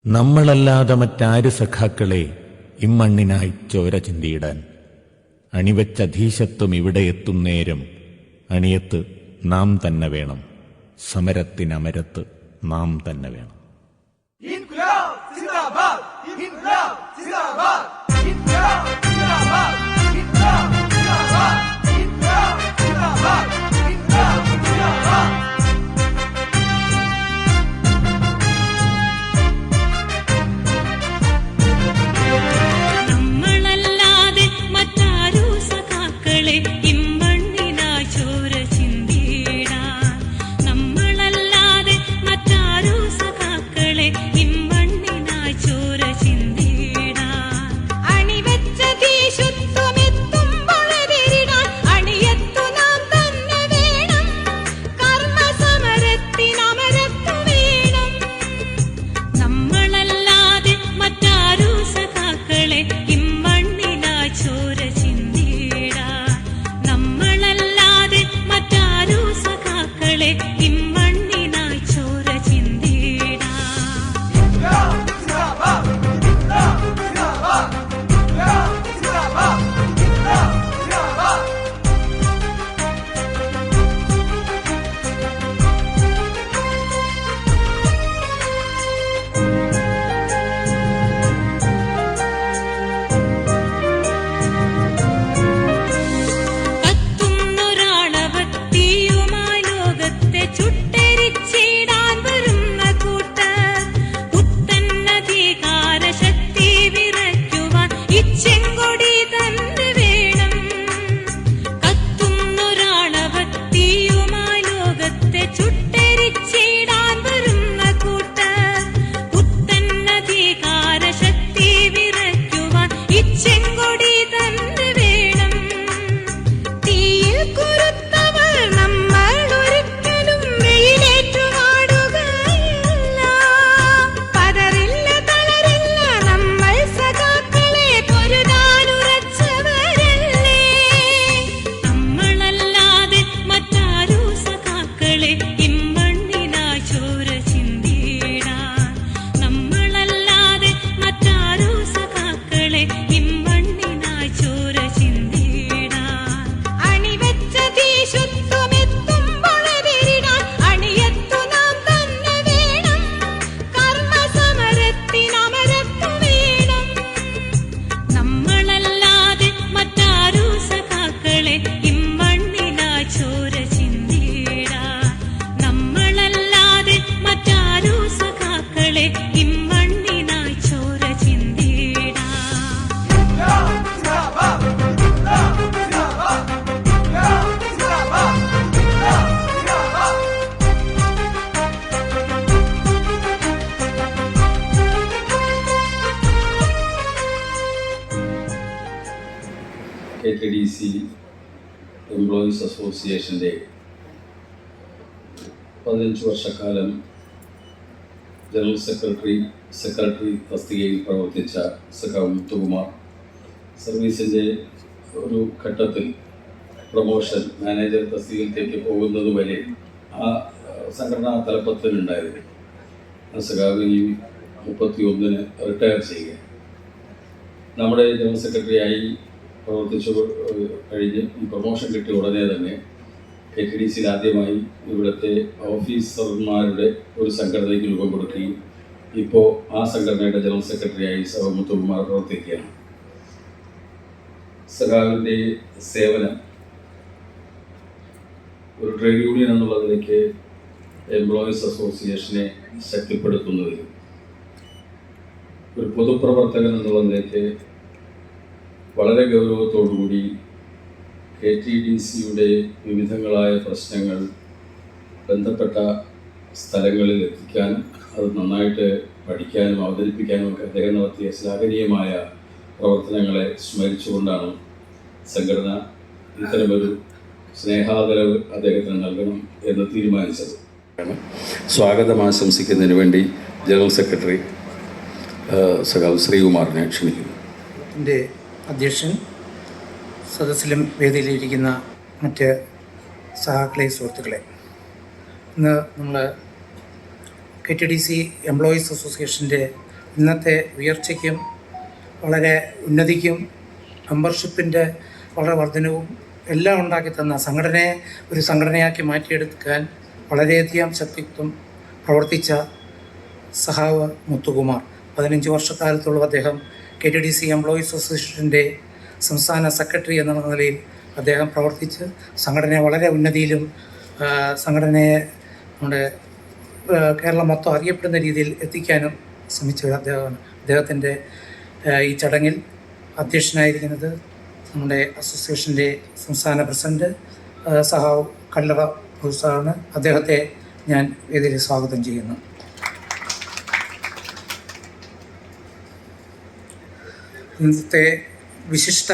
നമ്മളല്ലാതെ മറ്റാര് സഖാക്കളെ ഇമ്മണ്ണിനായി ചോര ചിന്തിയിടാൻ. അണിവെച്ച ധീശത്വം ഇവിടെ എത്തുന്നേരം അണിയത്ത് നാം തന്നെ വേണം, സമരത്തിനമരത്ത് നാം തന്നെ വേണം. KTDC എംപ്ലോയീസ് അസോസിയേഷൻ്റെ 15 വർഷക്കാലം ജനറൽ സെക്രട്ടറി തസ്തികയിൽ പ്രവർത്തിച്ച സഖാവ് മുത്തുകുമാർ സർവീസിൻ്റെ ഒരു ഘട്ടത്തിൽ പ്രൊമോഷൻ മാനേജർ തസ്തികയിലേക്ക് പോകുന്നതുവരെ ആ സംഘടനാ തലപ്പത്തിലുണ്ടായിരുന്നു. ആ സഖാവ് ഈ 31-ന് റിട്ടയർ ചെയ്യുക. നമ്മുടെ ജനറൽ സെക്രട്ടറിയായി പ്രവർത്തിച്ചു കഴിഞ്ഞ് ഈ പ്രൊമോഷൻ കിട്ടിയ ഉടനെ തന്നെ KTDCയിൽ ആദ്യമായി ഇവിടുത്തെ ഓഫീസർമാരുടെ ഒരു സംഘടനയ്ക്ക് രൂപം കൊടുക്കുകയും ഇപ്പോൾ ആ സംഘടനയുടെ ജനറൽ സെക്രട്ടറിയായി സഖാവ് മുത്തുകുമാർ പ്രവർത്തിക്കുകയാണ്. സഖാവിൻ്റെ സേവനം ഒരു ട്രേഡ് യൂണിയൻ എന്നുള്ളതിലേക്ക് എംപ്ലോയീസ് അസോസിയേഷനെ ശക്തിപ്പെടുത്തുന്നതിലും ഒരു പൊതുപ്രവർത്തകൻ എന്നുള്ളതിലേക്ക് വളരെ ഗൗരവത്തോടുകൂടി KTDCയുടെ വിവിധങ്ങളായ പ്രശ്നങ്ങൾ ബന്ധപ്പെട്ട സ്ഥലങ്ങളിൽ എത്തിക്കാനും അത് നന്നായിട്ട് പഠിക്കാനും അവതരിപ്പിക്കാനും ഒക്കെ അദ്ദേഹം നടത്തിയ ശ്ലാഘനീയമായ പ്രവർത്തനങ്ങളെ സ്മരിച്ചുകൊണ്ടാണ് സംഘടന ഇത്തരമൊരു സ്നേഹാദരവ് അദ്ദേഹത്തിന് നൽകണം എന്ന് തീരുമാനിച്ചത്. സ്വാഗതം ആശംസിക്കുന്നതിന് വേണ്ടി ജനറൽ സെക്രട്ടറി സഖാവ് ശ്രീകുമാറിനെ ക്ഷണിക്കുന്നു. എൻ്റെ അധ്യക്ഷൻ, സദസ്സിലും വേദിയിലിരിക്കുന്ന മറ്റ് സഹാക്കളെ, സുഹൃത്തുക്കളെ, ഇന്ന് നമ്മൾ KTDC എംപ്ലോയീസ് അസോസിയേഷൻ്റെ ഇന്നത്തെ ഉയർച്ചയ്ക്കും വളരെ ഉന്നതിക്കും മെമ്പർഷിപ്പിൻ്റെ വളരെ വർധനവും എല്ലാം ഉണ്ടാക്കി തന്ന സംഘടനയെ ഒരു സംഘടനയാക്കി മാറ്റിയെടുക്കാൻ വളരെയധികം ശക്തിത്വം പ്രവർത്തിച്ച സഹാവ് മുത്തുകുമാർ 15 വർഷക്കാലത്തോളം അദ്ദേഹം KTDC എംപ്ലോയീസ് അസോസിയേഷൻ്റെ സംസ്ഥാന സെക്രട്ടറി എന്ന നിലയിൽ അദ്ദേഹം പ്രവർത്തിച്ച് സംഘടനയെ വളരെ ഉന്നതിയിലും സംഘടനയെ നമ്മുടെ കേരളം മൊത്തം അറിയപ്പെടുന്ന രീതിയിൽ എത്തിക്കാനും ശ്രമിച്ച അദ്ദേഹമാണ്. അദ്ദേഹത്തിൻ്റെ ഈ ചടങ്ങിൽ അധ്യക്ഷനായിരിക്കുന്നത് നമ്മുടെ അസോസിയേഷൻ്റെ സംസ്ഥാന പ്രസിഡന്റ് സഹാവ് കല്ലറ പ്രൊഫസറാണ്. അദ്ദേഹത്തെ ഞാൻ വേദിയിൽ സ്വാഗതം ചെയ്യുന്നു. ഇന്നത്തെ വിശിഷ്ട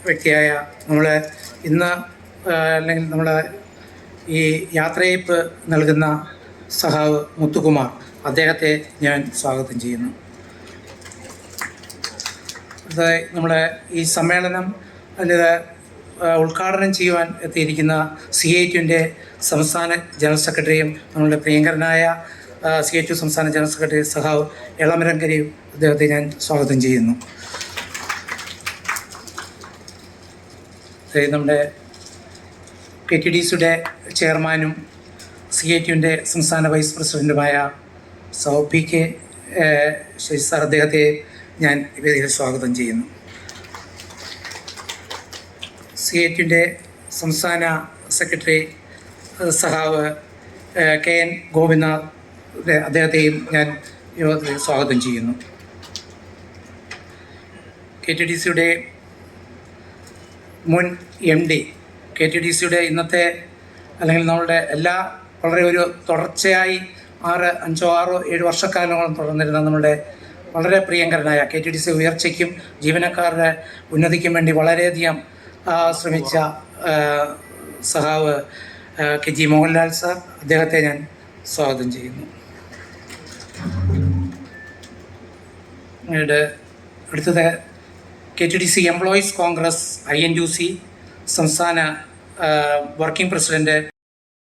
വ്യക്തിയായ നമ്മളെ ഇന്ന് അല്ലെങ്കിൽ നമ്മളെ ഈ യാത്രയയപ്പ് നൽകുന്ന സഹാവ് മുത്തുകുമാർ, അദ്ദേഹത്തെ ഞാൻ സ്വാഗതം ചെയ്യുന്നു. നമ്മളെ ഈ സമ്മേളനം അല്ലെങ്കിൽ ഉദ്ഘാടനം ചെയ്യുവാൻ എത്തിയിരിക്കുന്ന CITUവിൻ്റെ സംസ്ഥാന ജനറൽ സെക്രട്ടറിയും നമ്മളുടെ പ്രിയങ്കരനായ CITU സംസ്ഥാന ജനറൽ സെക്രട്ടറി സഹാവ് എളമരങ്കരയും അദ്ദേഹത്തെ ഞാൻ സ്വാഗതം ചെയ്യുന്നു. നമ്മുടെ KTDCയുടെ ചെയർമാനും CITUവിൻ്റെ സംസ്ഥാന വൈസ് പ്രസിഡൻറ്റുമായ PK ശശി സാർ, അദ്ദേഹത്തെ ഞാൻ വേദിയിൽ സ്വാഗതം ചെയ്യുന്നു. CITUവിൻ്റെ സംസ്ഥാന സെക്രട്ടറി സഹാവ് KN ഗോപിനാഥ്, അദ്ദേഹത്തെയും ഞാൻ സ്വാഗതം ചെയ്യുന്നു. KTDCയുടെ മുൻ MD, KTDCയുടെ ഇന്നത്തെ അല്ലെങ്കിൽ നമ്മളുടെ എല്ലാ വളരെ ഒരു തുടർച്ചയായി 5, 6, 7 വർഷക്കാലങ്ങളോളം തുടർന്നിരുന്ന നമ്മളുടെ വളരെ പ്രിയങ്കരനായ KTDC ഉയർച്ചയ്ക്കും ജീവനക്കാരുടെ ഉന്നതിക്കും വേണ്ടി വളരെയധികം ശ്രമിച്ച സഹാവ് KG മോഹൻലാൽ സാർ, അദ്ദേഹത്തെ ഞാൻ സ്വാഗതം ചെയ്യുന്നു. അടുത്തത് KTDC എംപ്ലോയീസ് കോൺഗ്രസ് INUC സംസ്ഥാന വർക്കിംഗ് പ്രസിഡന്റ്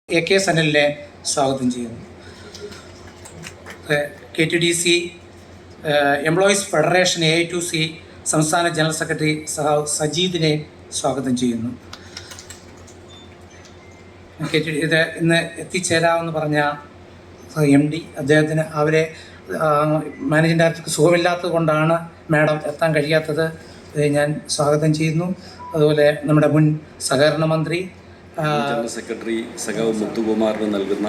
AK സനലിനെ സ്വാഗതം ചെയ്യുന്നു. KTDC എംപ്ലോയീസ് ഫെഡറേഷൻ AITUC സംസ്ഥാന ജനറൽ സെക്രട്ടറി സഹാവ് സജീദിനെ സ്വാഗതം ചെയ്യുന്നു. ഇത് ഇന്ന് എത്തിച്ചേരാമെന്ന് പറഞ്ഞ MD, അദ്ദേഹത്തിന് അവരെ മാനേജിംഗ് ഡയറക്ടർക്ക് സുഖമില്ലാത്തത് കൊണ്ടാണ് മാഡം എത്താൻ കഴിയാത്തത്. ഞാൻ സ്വാഗതം ചെയ്യുന്നു. അതുപോലെ നമ്മുടെ മുൻ സഹകരണ മന്ത്രി ജനറൽ സെക്രട്ടറി സഖാവ് മുത്തുകുമാറിന് നൽകുന്ന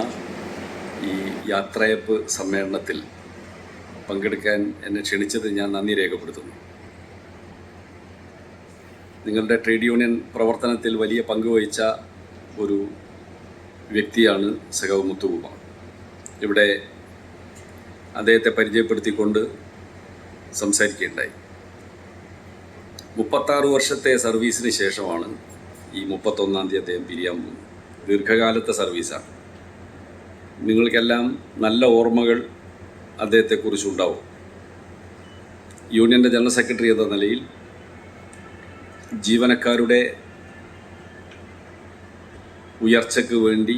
ഈ യാത്രയപ്പ് സമ്മേളനത്തിൽ പങ്കെടുക്കാൻ എന്നെ ക്ഷണിച്ചത് ഞാൻ നന്ദി രേഖപ്പെടുത്തുന്നു. നിങ്ങളുടെ ട്രേഡ് യൂണിയൻ പ്രവർത്തനത്തിൽ വലിയ പങ്കുവഹിച്ച ഒരു വ്യക്തിയാണ് സഖാവ് മുത്തുകുമാർ. ഇവിടെ അദ്ദേഹത്തെ പരിചയപ്പെടുത്തിക്കൊണ്ട് സംസാരിക്കുകയുണ്ടായി. 36 വർഷത്തെ സർവീസിന് ശേഷമാണ് ഈ 31-ാം തീയതി അദ്ദേഹം പിരിയാൻ പോകുന്നത്. ദീർഘകാലത്തെ സർവീസാണ്. നിങ്ങൾക്കെല്ലാം നല്ല ഓർമ്മകൾ അദ്ദേഹത്തെക്കുറിച്ചുണ്ടാവും. യൂണിയൻ്റെ ജനറൽ സെക്രട്ടറി എന്ന നിലയിൽ ജീവനക്കാരുടെ ഉയർച്ചയ്ക്ക് വേണ്ടി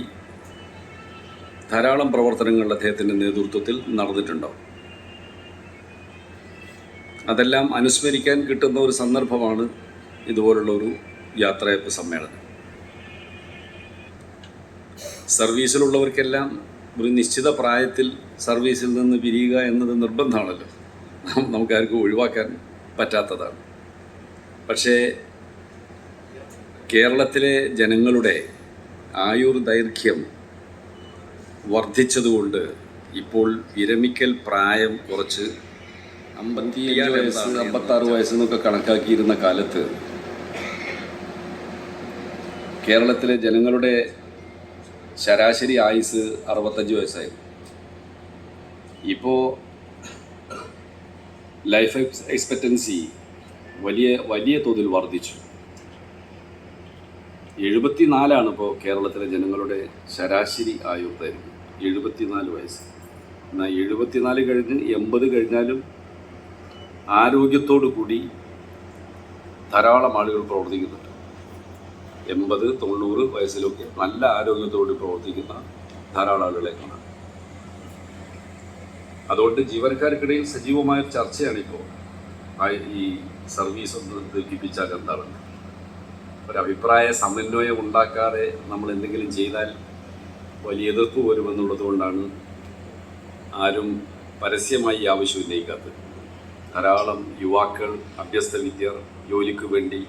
ധാരാളം പ്രവർത്തനങ്ങൾ അദ്ദേഹത്തിൻ്റെ നേതൃത്വത്തിൽ നടന്നിട്ടുണ്ടാവും. അതെല്ലാം അനുസ്മരിക്കാൻ കിട്ടുന്ന ഒരു സന്ദർഭമാണ് ഇതുപോലുള്ളൊരു യാത്രയപ്പ് സമ്മേളനം. സർവീസിലുള്ളവർക്കെല്ലാം ഒരു നിശ്ചിത പ്രായത്തിൽ സർവീസിൽ നിന്ന് പിരിയുക എന്നത് നിർബന്ധമാണല്ലോ, നമുക്കാർക്കും ഒഴിവാക്കാൻ പറ്റാത്തതാണ്. പക്ഷേ കേരളത്തിലെ ജനങ്ങളുടെ ആയുർ ദൈർഘ്യം വർദ്ധിച്ചതുകൊണ്ട് ഇപ്പോൾ വിരമിക്കൽ പ്രായം കുറച്ച് 55 വയസ്സ് 56 വയസ്സെന്നൊക്കെ കണക്കാക്കിയിരുന്ന കാലത്ത് കേരളത്തിലെ ജനങ്ങളുടെ ശരാശരി ആയുസ് 65 വയസ്സായിരുന്നു. ഇപ്പോൾ ലൈഫ് എക്സ്പെക്റ്റൻസി വലിയ തോതിൽ വർദ്ധിച്ചു. 74 ഇപ്പോൾ കേരളത്തിലെ ജനങ്ങളുടെ ശരാശരി ആയുർദൈർഘ്യം, 74 വയസ്സ്. എന്നാൽ 74 കഴിഞ്ഞ് 80 കഴിഞ്ഞാലും ആരോഗ്യത്തോടു കൂടി ധാരാളം ആളുകൾ പ്രവർത്തിക്കുന്നുണ്ട്. 80, 90 വയസ്സിലൊക്കെ നല്ല ആരോഗ്യത്തോട് പ്രവർത്തിക്കുന്ന ധാരാളം ആളുകളെ കാണാം. അതുകൊണ്ട് ജീവനക്കാർക്കിടയിൽ സജീവമായ ചർച്ചയാണിപ്പോൾ ഈ സർവീസ് ഒന്ന് ദീർഘിപ്പിച്ചാൽ എന്താണെന്ന്. ഒരഭിപ്രായ സമന്വയം ഉണ്ടാക്കാതെ നമ്മൾ എന്തെങ്കിലും ചെയ്താൽ വലിയ എതിർപ്പ് വരുമെന്നുള്ളത് കൊണ്ടാണ് ആരും പരസ്യമായി ഈ ആവശ്യം ഉന്നയിക്കാത്തത്. ധാരാളം യുവാക്കൾ, അഭ്യസ്ത വിദ്യർ ജോലിക്ക് വേണ്ടി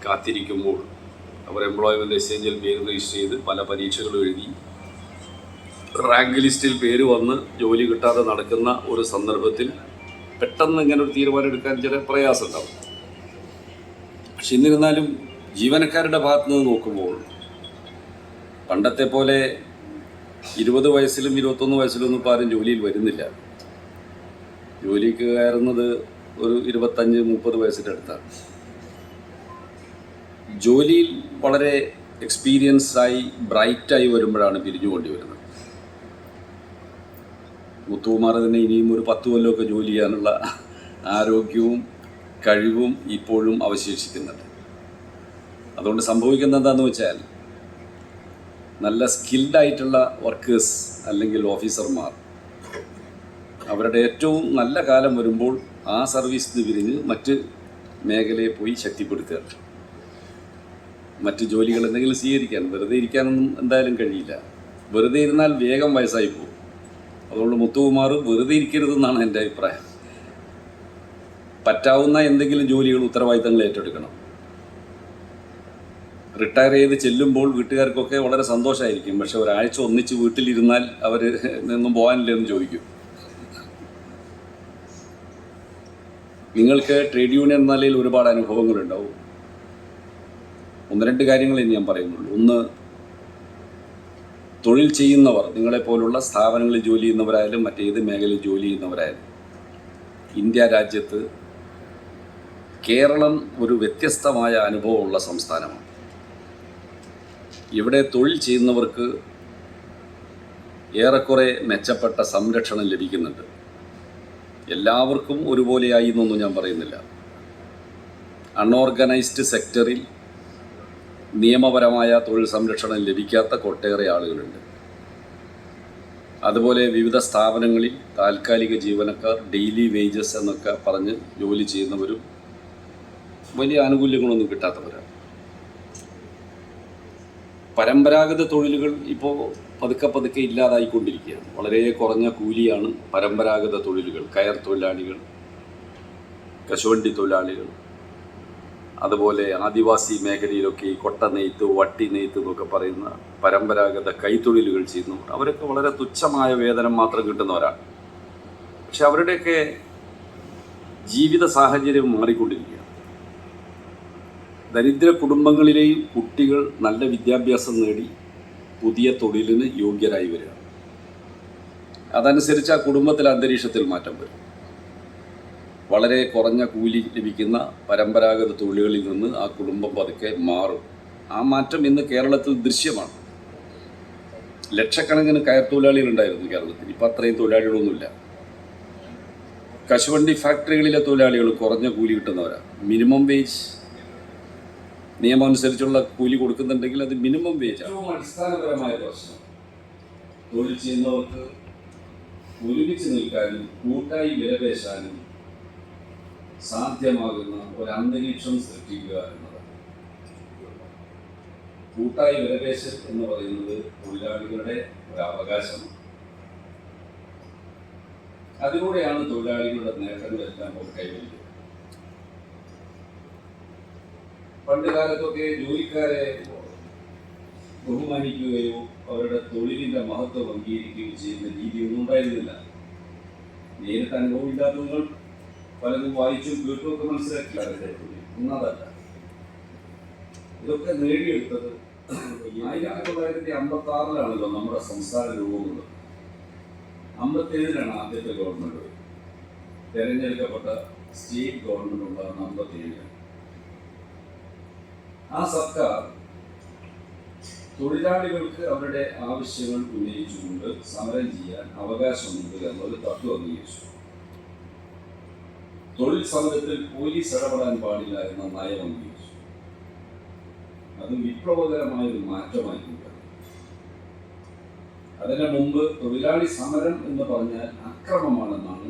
കാത്തിരിക്കുമ്പോൾ അവർ എംപ്ലോയ്മെൻറ്റ് എക്സ്ചേഞ്ചിൽ പേര് രജിസ്റ്റർ ചെയ്ത് പല പരീക്ഷകളും എഴുതി റാങ്ക് ലിസ്റ്റിൽ പേര് വന്ന് ജോലി കിട്ടാതെ നടക്കുന്ന ഒരു സന്ദർഭത്തിൽ പെട്ടെന്ന് ഇങ്ങനെ ഒരു തീരുമാനം എടുക്കാൻ ചില പ്രയാസം ഉണ്ടാവും. പക്ഷെ എന്നിരുന്നാലും ജീവനക്കാരുടെ ഭാഗത്ത് നിന്ന് നോക്കുമ്പോൾ പണ്ടത്തെ പോലെ 20 വയസ്സിലും 21 വയസ്സിലൊന്നും ഇപ്പോൾ ആരും ജോലിയിൽ വരുന്നില്ല. ജോലിക്ക് കയറുന്നത് ഒരു 25-30 വയസ്സിൻ്റെ അടുത്താണ്. ജോലിയിൽ വളരെ എക്സ്പീരിയൻസായി ബ്രൈറ്റായി വരുമ്പോഴാണ് പിരിഞ്ഞുകൊണ്ടി വരുന്നത്. മുത്തുകുമാർ തന്നെ ഇനിയും ഒരു 10 കൊല്ലമൊക്കെ ജോലി ചെയ്യാനുള്ള ആരോഗ്യവും കഴിവും ഇപ്പോഴും അവശേഷിക്കുന്നുണ്ട്. അതുകൊണ്ട് സംഭവിക്കുന്നത് എന്താണെന്ന് വെച്ചാൽ നല്ല സ്കിൽഡായിട്ടുള്ള വർക്കേഴ്സ് അല്ലെങ്കിൽ ഓഫീസർമാർ അവരുടെ ഏറ്റവും നല്ല കാലം വരുമ്പോൾ ആ സർവീസിന് പിരിഞ്ഞ് മറ്റ് മേഖലയെ പോയി ശക്തിപ്പെടുത്തുക, മറ്റ് ജോലികൾ എന്തെങ്കിലും സ്വീകരിക്കാൻ. വെറുതെ ഇരിക്കാനൊന്നും എന്തായാലും കഴിയില്ല. വെറുതെ ഇരുന്നാൽ വേഗം വയസ്സായി പോകും. അതുകൊണ്ട് മുത്തുകുമാർ വെറുതെ ഇരിക്കരുതെന്നാണ് എൻ്റെ അഭിപ്രായം. പറ്റാവുന്ന എന്തെങ്കിലും ജോലികൾ, ഉത്തരവാദിത്തങ്ങൾ ഏറ്റെടുക്കണം. റിട്ടയർ ചെയ്ത് ചെല്ലുമ്പോൾ വീട്ടുകാർക്കൊക്കെ വളരെ സന്തോഷമായിരിക്കും. പക്ഷെ ഒരാഴ്ച ഒന്നിച്ച് വീട്ടിലിരുന്നാൽ അവർ നിന്നും പോകാനില്ലെന്ന് ചോദിക്കും. നിങ്ങൾക്ക് ട്രേഡ് യൂണിയൻ നിലയിൽ ഒരുപാട് അനുഭവങ്ങളുണ്ടാവും. 1-2 കാര്യങ്ങളെ ഞാൻ പറയുന്നുള്ളൂ. ഒന്ന്, തൊഴിൽ ചെയ്യുന്നവർ, നിങ്ങളെപ്പോലുള്ള സ്ഥാപനങ്ങളിൽ ജോലി ചെയ്യുന്നവരായാലും മറ്റേത് മേഖലയിൽ ജോലി ചെയ്യുന്നവരായാലും, ഇന്ത്യ രാജ്യത്ത് കേരളം ഒരു വ്യത്യസ്തമായ അനുഭവമുള്ള സംസ്ഥാനമാണ്. ഇവിടെ തൊഴിൽ ചെയ്യുന്നവർക്ക് ഏറെക്കുറെ മെച്ചപ്പെട്ട സംരക്ഷണം ലഭിക്കുന്നുണ്ട്. എല്ലാവർക്കും ഒരുപോലെയായി എന്നൊന്നും ഞാൻ പറയുന്നില്ല. അൺഓർഗനൈസ്ഡ് സെക്ടറിൽ നിയമപരമായ തൊഴിൽ സംരക്ഷണം ലഭിക്കാത്ത ഒട്ടേറെ ആളുകളുണ്ട്. അതുപോലെ വിവിധ സ്ഥാപനങ്ങളിൽ താൽക്കാലിക ജീവനക്കാർ, ഡെയിലി വേജസ് എന്നൊക്കെ പറഞ്ഞ് ജോലി ചെയ്യുന്നവരും വലിയ ആനുകൂല്യങ്ങളൊന്നും കിട്ടാത്തവരാണ്. പരമ്പരാഗത തൊഴിലുകൾ ഇപ്പോൾ പതുക്കെ ഇല്ലാതായിക്കൊണ്ടിരിക്കുകയാണ്. വളരെ കുറഞ്ഞ കൂലിയാണ് പരമ്പരാഗത തൊഴിലുകൾ. കയർ തൊഴിലാളികൾ, കശുവണ്ടി തൊഴിലാളികൾ, അതുപോലെ ആദിവാസി മേഖലയിലൊക്കെ ഈ കൊട്ട നെയ്ത്ത്, വട്ടി നെയ്ത്ത് എന്നൊക്കെ പറയുന്ന പരമ്പരാഗത കൈത്തൊഴിലുകൾ ചെയ്യുന്നവർ, അവരൊക്കെ വളരെ തുച്ഛമായ വേതനം മാത്രം കിട്ടുന്നവരാണ്. പക്ഷെ അവരുടെയൊക്കെ ജീവിത സാഹചര്യം മാറിക്കൊണ്ടിരിക്കുകയാണ്. ദരിദ്ര കുടുംബങ്ങളിലെയും കുട്ടികൾ നല്ല വിദ്യാഭ്യാസം നേടി പുതിയ തൊഴിലിന് യോഗ്യരായി വരിക. അതനുസരിച്ച് ആ കുടുംബത്തിലെ അന്തരീക്ഷത്തിൽ മാറ്റം വരും. വളരെ കുറഞ്ഞ കൂലി ലഭിക്കുന്ന പരമ്പരാഗത തൊഴിലുകളിൽ നിന്ന് ആ കുടുംബം പതുക്കെ മാറും. ആ മാറ്റം ഇന്ന് കേരളത്തിൽ ദൃശ്യമാണ്. ലക്ഷക്കണക്കിന് കയർ തൊഴിലാളികളുണ്ടായിരുന്നു കേരളത്തിൽ. ഇപ്പം അത്രയും തൊഴിലാളികളൊന്നുമില്ല. കശുവണ്ടി ഫാക്ടറികളിലെ തൊഴിലാളികൾ കുറഞ്ഞ കൂലി കിട്ടുന്നവരാണ്. മിനിമം വേജ് നിയമം അനുസരിച്ചുള്ള കൂലി കൊടുക്കുന്നുണ്ടെങ്കിൽ അത് മിനിമം വേജാണ്. ഏറ്റവും അടിസ്ഥാനപരമായ പ്രശ്നം തൊഴിൽ ചെയ്യുന്നവർക്ക് ഒരുമിച്ച് നിൽക്കാനും കൂട്ടായി വിലപേശാനും സാധ്യമാകുന്ന ഒരു അന്തരീക്ഷം സൃഷ്ടിക്കുക എന്നതാണ്. കൂട്ടായി വിലപേശൽ എന്ന് പറയുന്നത് തൊഴിലാളികളുടെ ഒരു അവകാശമാണ്. അതിലൂടെയാണ് തൊഴിലാളികളുടെ നേട്ടങ്ങളെല്ലാം അവർ കൈവരിക്കുന്നത്. പണ്ട് കാലത്തൊക്കെ ജോലിക്കാരെ ബഹുമാനിക്കുകയോ അവരുടെ തൊഴിലിൻ്റെ മഹത്വം അംഗീകരിക്കുകയോ ചെയ്യുന്ന രീതിയൊന്നും ഉണ്ടായിരുന്നില്ല. നേരിട്ട് അനുഭവമില്ലാത്തവങ്ങൾ പലതും വായിച്ചും കേട്ടുമൊക്കെ മനസ്സിലാക്കില്ല. ഒന്നതല്ല, ഇതൊക്കെ നേടിയെടുത്തത് 1956 നമ്മുടെ സംസ്ഥാന രൂപമുള്ളത്. 57 ആദ്യത്തെ ഗവൺമെൻറ് തിരഞ്ഞെടുക്കപ്പെട്ട സ്റ്റേറ്റ് ഗവൺമെൻറ് ഉണ്ടാകുന്ന 57. ആ സർക്കാർ തൊഴിലാളികൾക്ക് അവരുടെ ആവശ്യങ്ങൾ ഉന്നയിച്ചുകൊണ്ട് സമരം ചെയ്യാൻ അവകാശമുണ്ട് എന്നൊരു തത്വം അംഗീകരിച്ചു. തൊഴിൽ സമരത്തിൽ പോലീസ് ഇടപെടാൻ പാടില്ല എന്ന നയം അംഗീകരിച്ചു. അത് വിപ്ലവകരമായ ഒരു മാറ്റമായിട്ടുണ്ട്. അതിന് മുമ്പ് തൊഴിലാളി സമരം എന്ന് പറഞ്ഞാൽ അക്രമമാണെന്നാണ്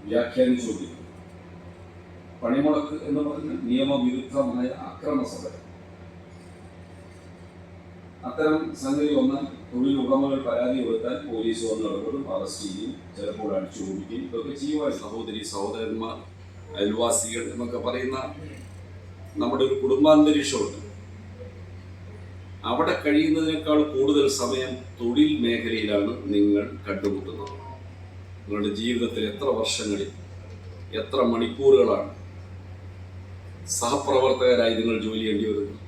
വ്യാഖ്യാനിച്ചുകൊണ്ടിരിക്കുന്നത്. പണിമുടക്ക് എന്ന് പറഞ്ഞാൽ നിയമവിരുദ്ധമായ അക്രമ സമരം. അത്തരം സംഗതി വന്നാൽ തൊഴിലുടമകൾ പരാതി കൊടുത്താൽ പോലീസ് വന്ന് ഇടപെടും, അറസ്റ്റ് ചെയ്യും, ചിലപ്പോൾ അടിച്ചു ഓടിക്കും. ഇതൊക്കെ ചെയ്യുവാൻ സഹോദരി സഹോദരന്മാർ, അയൽവാസികൾ എന്നൊക്കെ പറയുന്ന നമ്മുടെ ഒരു കുടുംബാന്തരീക്ഷമുണ്ട്. അവിടെ കഴിയുന്നതിനേക്കാൾ കൂടുതൽ സമയം തൊഴിൽ മേഖലയിലാണ് നിങ്ങൾ കണ്ടുമുട്ടുന്നത്. നിങ്ങളുടെ ജീവിതത്തിൽ എത്ര വർഷങ്ങളിൽ എത്ര മണിക്കൂറുകളാണ് സഹപ്രവർത്തകരായി നിങ്ങൾ ജോലി ചെയ്യേണ്ടി വരുന്നത്?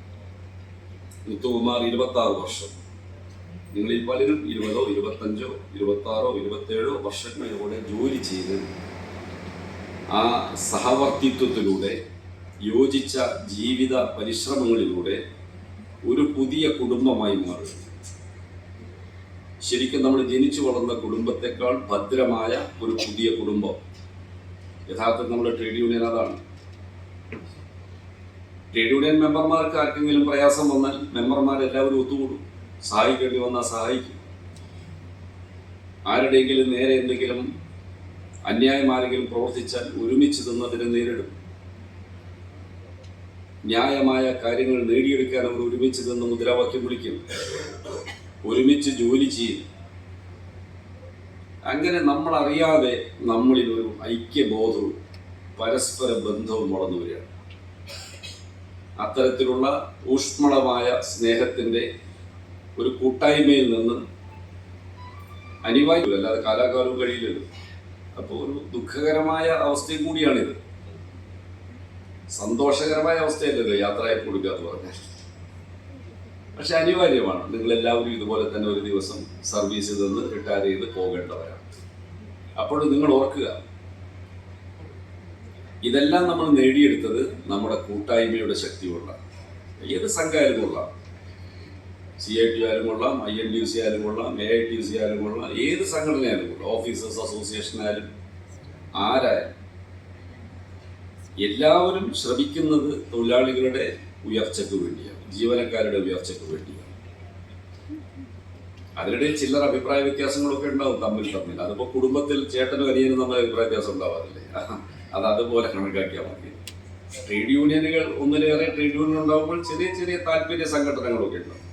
മുത്തുകുമാർ 26 വർഷം, നിങ്ങളിൽ പലരും 20, 25, 26, 27 വർഷങ്ങളിലൂടെ ജോലി ചെയ്ത് ആ സഹവർത്തിത്വത്തിലൂടെ യോജിച്ച ജീവിത പരിശ്രമങ്ങളിലൂടെ ഒരു പുതിയ കുടുംബമായി മാറും. ശരിക്കും നമ്മൾ ജനിച്ചു വളർന്ന കുടുംബത്തെക്കാൾ ഭദ്രമായ ഒരു പുതിയ കുടുംബം. യഥാർത്ഥത്തിൽ നമ്മുടെ ട്രേഡ് യൂണിയൻ അതാണ്. ട്രേഡ് യൂണിയൻ മെമ്പർമാർക്ക് ആർക്കെങ്കിലും പ്രയാസം വന്നാൽ മെമ്പർമാരെല്ലാവരും ഒത്തുകൂടും, സഹായിക്കേണ്ടി വന്നാൽ സഹായിക്കും. ആരുടെയെങ്കിലും നേരെ എന്തെങ്കിലും അന്യായം ആരെങ്കിലും പ്രവർത്തിച്ചാൽ ഒരുമിച്ച് നിന്നതിനെ നേരിടും. ന്യായമായ കാര്യങ്ങൾ നേടിയെടുക്കാൻ അവർ ഒരുമിച്ച് നിന്ന് മുദ്രാവാക്യം വിളിക്കും, ഒരുമിച്ച് ജോലി ചെയ്യും. അങ്ങനെ നമ്മളറിയാതെ നമ്മളിൽ ഒരു ഐക്യബോധവും പരസ്പര ബന്ധവും വളർന്നു വരികയാണ്. അത്തരത്തിലുള്ള ഊഷ്മളമായ സ്നേഹത്തിൻ്റെ ഒരു കൂട്ടായ്മയിൽ നിന്ന് അനിവാര്യമല്ല, അല്ലാതെ കാലാകാലവും കഴിയില്ലല്ലോ. അപ്പോൾ ഒരു ദുഃഖകരമായ അവസ്ഥയും കൂടിയാണിത്. സന്തോഷകരമായ അവസ്ഥയല്ലല്ലോ യാത്രയപ്പ് കൊടുക്കുക എന്ന് പറഞ്ഞാൽ. പക്ഷെ അനിവാര്യമാണ്. നിങ്ങളെല്ലാവരും ഇതുപോലെ തന്നെ ഒരു ദിവസം സർവീസിൽ നിന്ന് റിട്ടയർ ചെയ്ത് പോകേണ്ടവരാണ്. അപ്പോൾ നിങ്ങൾ ഓർക്കുക, ഇതെല്ലാം നമ്മൾ നേടിയെടുത്തത് നമ്മുടെ കൂട്ടായ്മയുടെ ശക്തി കൊണ്ടാണ്. ഏത് സംഘമായാലും കൊള്ളാം, CIT ആയാലും കൊള്ളാം, INTUC ആയാലും കൊള്ളാം, AITUC ആയാലും കൊള്ളാം, ഏത് സംഘടനയായാലും കൊള്ളാം, ഓഫീസേഴ്സ് അസോസിയേഷൻ ആയാലും ആരായാലും എല്ലാവരും ശ്രമിക്കുന്നത് തൊഴിലാളികളുടെ ഉയർച്ചയ്ക്ക് വേണ്ടിയാണ്, ജീവനക്കാരുടെ ഉയർച്ചയ്ക്ക് വേണ്ടിയാണ്. അതിനിടയിൽ ചില്ലറ അഭിപ്രായ വ്യത്യാസങ്ങളൊക്കെ ഉണ്ടാവും തമ്മിൽ. അതിപ്പോൾ കുടുംബത്തിൽ ചേട്ടനും അനിയനും തമ്മിൽ അഭിപ്രായ വ്യത്യാസം ഉണ്ടാവാറില്ലേ? അതുപോലെ കണക്കാക്കിയാൽ മതി. ട്രേഡ് യൂണിയനുകൾ, ഒന്നിലേറെ ട്രേഡ് യൂണിയൻ ഉണ്ടാകുമ്പോൾ ചെറിയ ചെറിയ താല്പര്യ സംഘടനകളൊക്കെ ഉണ്ടാവും.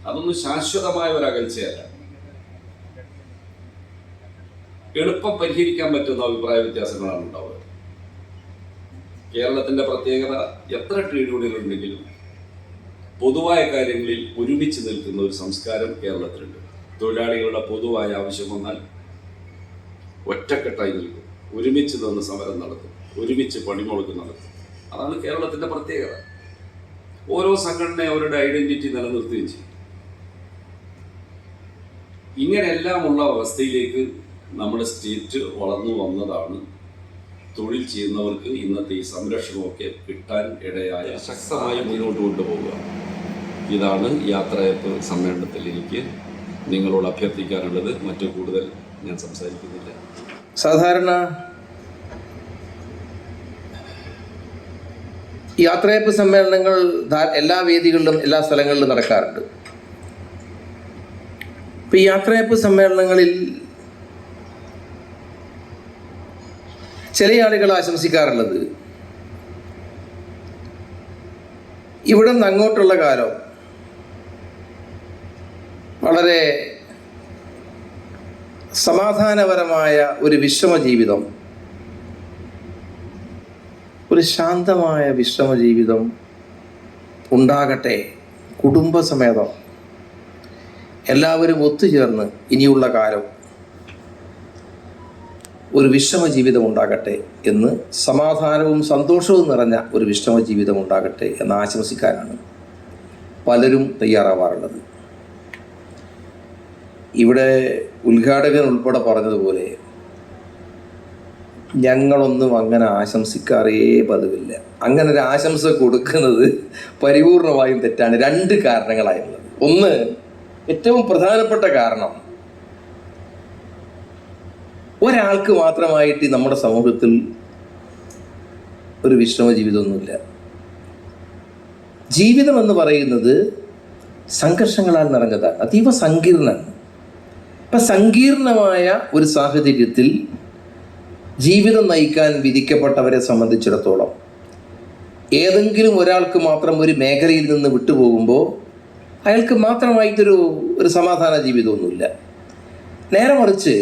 അതൊന്നും ശാശ്വതമായ ഒരു അകൽച്ചയല്ല. എളുപ്പം പരിഹരിക്കാൻ പറ്റുന്ന അഭിപ്രായ വ്യത്യാസങ്ങളാണ് ഉണ്ടാവുക. കേരളത്തിൻ്റെ പ്രത്യേകത, എത്ര ട്രേഡ് യൂണിയനുകൾ ഉണ്ടെങ്കിലും പൊതുവായ കാര്യങ്ങളിൽ ഒരുമിച്ച് നിൽക്കുന്ന ഒരു സംസ്കാരം കേരളത്തിലുണ്ട്. തൊഴിലാളികളുടെ പൊതുവായ ആവശ്യം വന്നാൽ ഒറ്റക്കെട്ടായി നിൽക്കും, ഒരുമിച്ച് നിന്ന് സമരം നടത്തും, ഒരുമിച്ച് പണിമുടക്ക് നടത്തും. അതാണ് കേരളത്തിൻ്റെ പ്രത്യേകത. ഓരോ സംഘടന അവരുടെ ഐഡന്റിറ്റി നിലനിർത്തുകയും ചെയ്യും. ഇങ്ങനെയെല്ലാമുള്ള അവസ്ഥയിലേക്ക് നമ്മുടെ സ്റ്റേറ്റ് വളർന്നു വന്നതാണ് തൊഴിൽ ചെയ്യുന്നവർക്ക് ഇന്നത്തെ ഈ സംരക്ഷണമൊക്കെ കിട്ടാൻ ഇടയായ ശക്തമായി മുന്നോട്ട് കൊണ്ടുപോകുക. ഇതാണ് യാത്രയപ്പ് സമ്മേളനത്തിൽ എനിക്ക് നിങ്ങളോട് അഭ്യർത്ഥിക്കാനുള്ളത്. മറ്റു കൂടുതൽ ഞാൻ സംസാരിക്കുന്നില്ല. സാധാരണ യാത്രയപ്പ് സമ്മേളനങ്ങൾ എല്ലാ വേദികളിലും എല്ലാ സ്ഥലങ്ങളിലും നടക്കാറുണ്ട്. ഇപ്പം ഈ യാത്രയപ്പ് സമ്മേളനങ്ങളിൽ ചില ആളുകൾ ആശംസിക്കാറുള്ളത്, ഇവിടെ നിന്ന് അങ്ങോട്ടുള്ള കാലം വളരെ സമാധാനപരമായ ഒരു വിശ്രമ ജീവിതം, ഒരു ശാന്തമായ വിശ്രമ ജീവിതം ഉണ്ടാകട്ടെ. കുടുംബസമേതം എല്ലാവരും ഒത്തുചേർന്ന് ഇനിയുള്ള കാലം ഒരു വിശ്രമ ജീവിതം ഉണ്ടാകട്ടെ എന്ന്, സമാധാനവും സന്തോഷവും നിറഞ്ഞ ഒരു വിശ്രമ ജീവിതം ഉണ്ടാകട്ടെ എന്ന് ആശംസിക്കാനാണ് പലരും തയ്യാറാവാറുള്ളത്. ഇവിടെ ഉദ്ഘാടകൻ ഉൾപ്പെടെ പറഞ്ഞതുപോലെ ഞങ്ങളൊന്നും അങ്ങനെ ആശംസിക്കാറേ പതിവില്ല. അങ്ങനെ ഒരു ആശംസ കൊടുക്കുന്നത് പരിപൂർണമായും തെറ്റാണ്. 2 കാരണങ്ങളായുള്ളത്. ഒന്ന്, ഏറ്റവും പ്രധാനപ്പെട്ട കാരണം, ഒരാൾക്ക് മാത്രമായിട്ട് നമ്മുടെ സമൂഹത്തിൽ ഒരു വിശ്രമ ജീവിതമൊന്നുമില്ല. ജീവിതം എന്ന് പറയുന്നത് സംഘർഷങ്ങളാൽ നിറഞ്ഞതാണ്, അതീവ സങ്കീർണമാണ്. അപ്പം സങ്കീർണമായ ഒരു സാഹചര്യത്തിൽ ജീവിതം നയിക്കാൻ വിധിക്കപ്പെട്ടവരെ സംബന്ധിച്ചിടത്തോളം ഏതെങ്കിലും ഒരാൾക്ക് മാത്രം ഒരു മേഖലയിൽ നിന്ന് വിട്ടുപോകുമ്പോൾ അയാൾക്ക് മാത്രമായിട്ടൊരു സമാധാന ജീവിതമൊന്നുമില്ല. നേരെ മറിച്ച്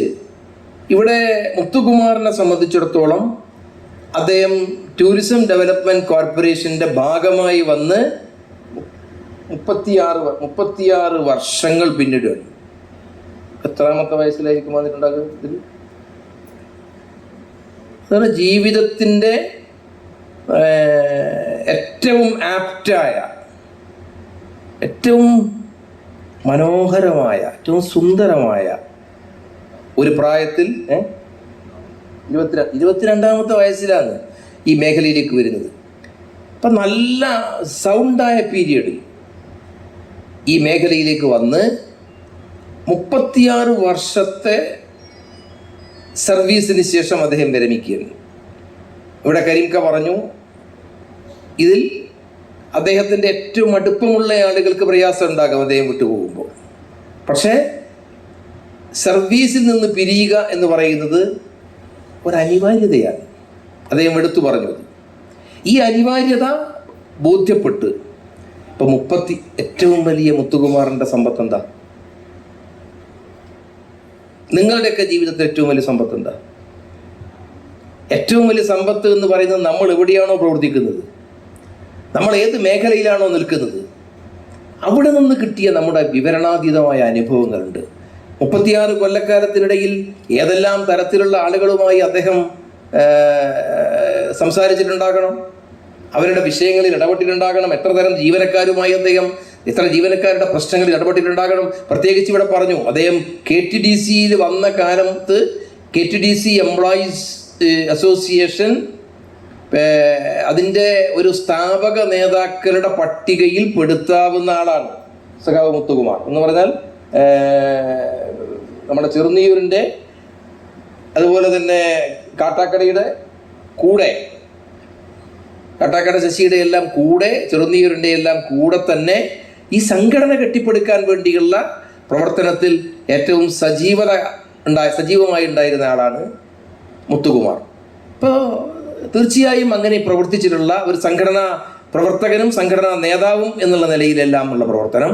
ഇവിടെ മുത്തുകുമാറിനെ സംബന്ധിച്ചിടത്തോളം അദ്ദേഹം ടൂറിസം ഡെവലപ്മെൻറ്റ് കോർപ്പറേഷൻ്റെ ഭാഗമായി വന്ന് 36 വർഷങ്ങൾ പിന്നിടുകയാണ്. എത്രാമത്തെ വയസ്സിലായിരിക്കും വന്നിട്ടുണ്ടാകുക ഇതിൽ? അതാണ് ജീവിതത്തിൻ്റെ ഏറ്റവും ആപ്റ്റായ, ഏറ്റവും മനോഹരമായ, ഏറ്റവും സുന്ദരമായ ഒരു പ്രായത്തിൽ 22ാമത്തെ വയസ്സിലാണ് ഈ മേഖലയിലേക്ക് വരുന്നത്. അപ്പം നല്ല സൗണ്ടായ പീരിയഡിൽ ഈ മേഖലയിലേക്ക് വന്ന് 36 വർഷത്തെ സർവീസിന് ശേഷം അദ്ദേഹം വിരമിക്കുകയാണ്. ഇവിടെ കരീംക പറഞ്ഞു, ഇതിൽ അദ്ദേഹത്തിൻ്റെ ഏറ്റവും അടുപ്പമുള്ള ആളുകൾക്ക് പ്രയാസം ഉണ്ടാകും അദ്ദേഹം വിട്ടുപോകുമ്പോൾ. പക്ഷേ സർവീസിൽ നിന്ന് പിരിയുക എന്ന് പറയുന്നത് ഒരനിവാര്യതയാണ്. അദ്ദേഹം എടുത്തു പറഞ്ഞത് ഈ അനിവാര്യത ബോധ്യപ്പെട്ട് ഇപ്പം ഏറ്റവും വലിയ മുത്തുകുമാറിൻ്റെ സമ്പത്ത് എന്താ? നിങ്ങളുടെയൊക്കെ ജീവിതത്തിൽ ഏറ്റവും വലിയ സമ്പത്ത് എന്താ? ഏറ്റവും വലിയ സമ്പത്ത് എന്ന് പറയുന്നത് നമ്മൾ എവിടെയാണോ പ്രവർത്തിക്കുന്നത്, നമ്മൾ ഏത് മേഖലയിലാണോ നിൽക്കുന്നത്, അവിടെ നിന്ന് കിട്ടിയ നമ്മുടെ വിവരണാതീതമായ അനുഭവങ്ങളുണ്ട്. 36 കൊല്ലക്കാലത്തിനിടയിൽ ഏതെല്ലാം തരത്തിലുള്ള ആളുകളുമായി അദ്ദേഹം സംസാരിച്ചിട്ടുണ്ടാകണം, അവരുടെ വിഷയങ്ങളിൽ ഇടപെട്ടിട്ടുണ്ടാകണം, എത്ര തരം ജീവനക്കാരുമായി അദ്ദേഹം, എത്ര ജീവനക്കാരുടെ പ്രശ്നങ്ങളിൽ ഇടപെട്ടിട്ടുണ്ടാകണം. പ്രത്യേകിച്ച് ഇവിടെ പറഞ്ഞു, അദ്ദേഹം KTDCയിൽ വന്ന കാലത്ത് KTDC എംപ്ലോയീസ് അസോസിയേഷൻ അതിൻ്റെ ഒരു സ്ഥാപക നേതാക്കളുടെ പട്ടികയിൽ പെടുത്താവുന്ന ആളാണ് സഖാവ് മുത്തുകുമാർ. എന്ന് പറഞ്ഞാൽ നമ്മുടെ ചെറുനീയൂരിൻ്റെ, അതുപോലെ തന്നെ കാട്ടാക്കടയുടെ കൂടെ, കാട്ടാക്കട ശശിയുടെ എല്ലാം കൂടെ, ചെറുനീയൂരിൻ്റെ എല്ലാം കൂടെ തന്നെ ഈ സംഘടന കെട്ടിപ്പടുക്കാൻ വേണ്ടിയുള്ള പ്രവർത്തനത്തിൽ ഏറ്റവും സജീവമായി ഉണ്ടായിരുന്ന ആളാണ് മുത്തുകുമാർ. അപ്പോൾ തീർച്ചയായും അങ്ങനെ പ്രവർത്തിച്ചിട്ടുള്ള ഒരു സംഘടനാ പ്രവർത്തകനും സംഘടനാ നേതാവും എന്നുള്ള നിലയിലെല്ലാം ഉള്ള പ്രവർത്തനം,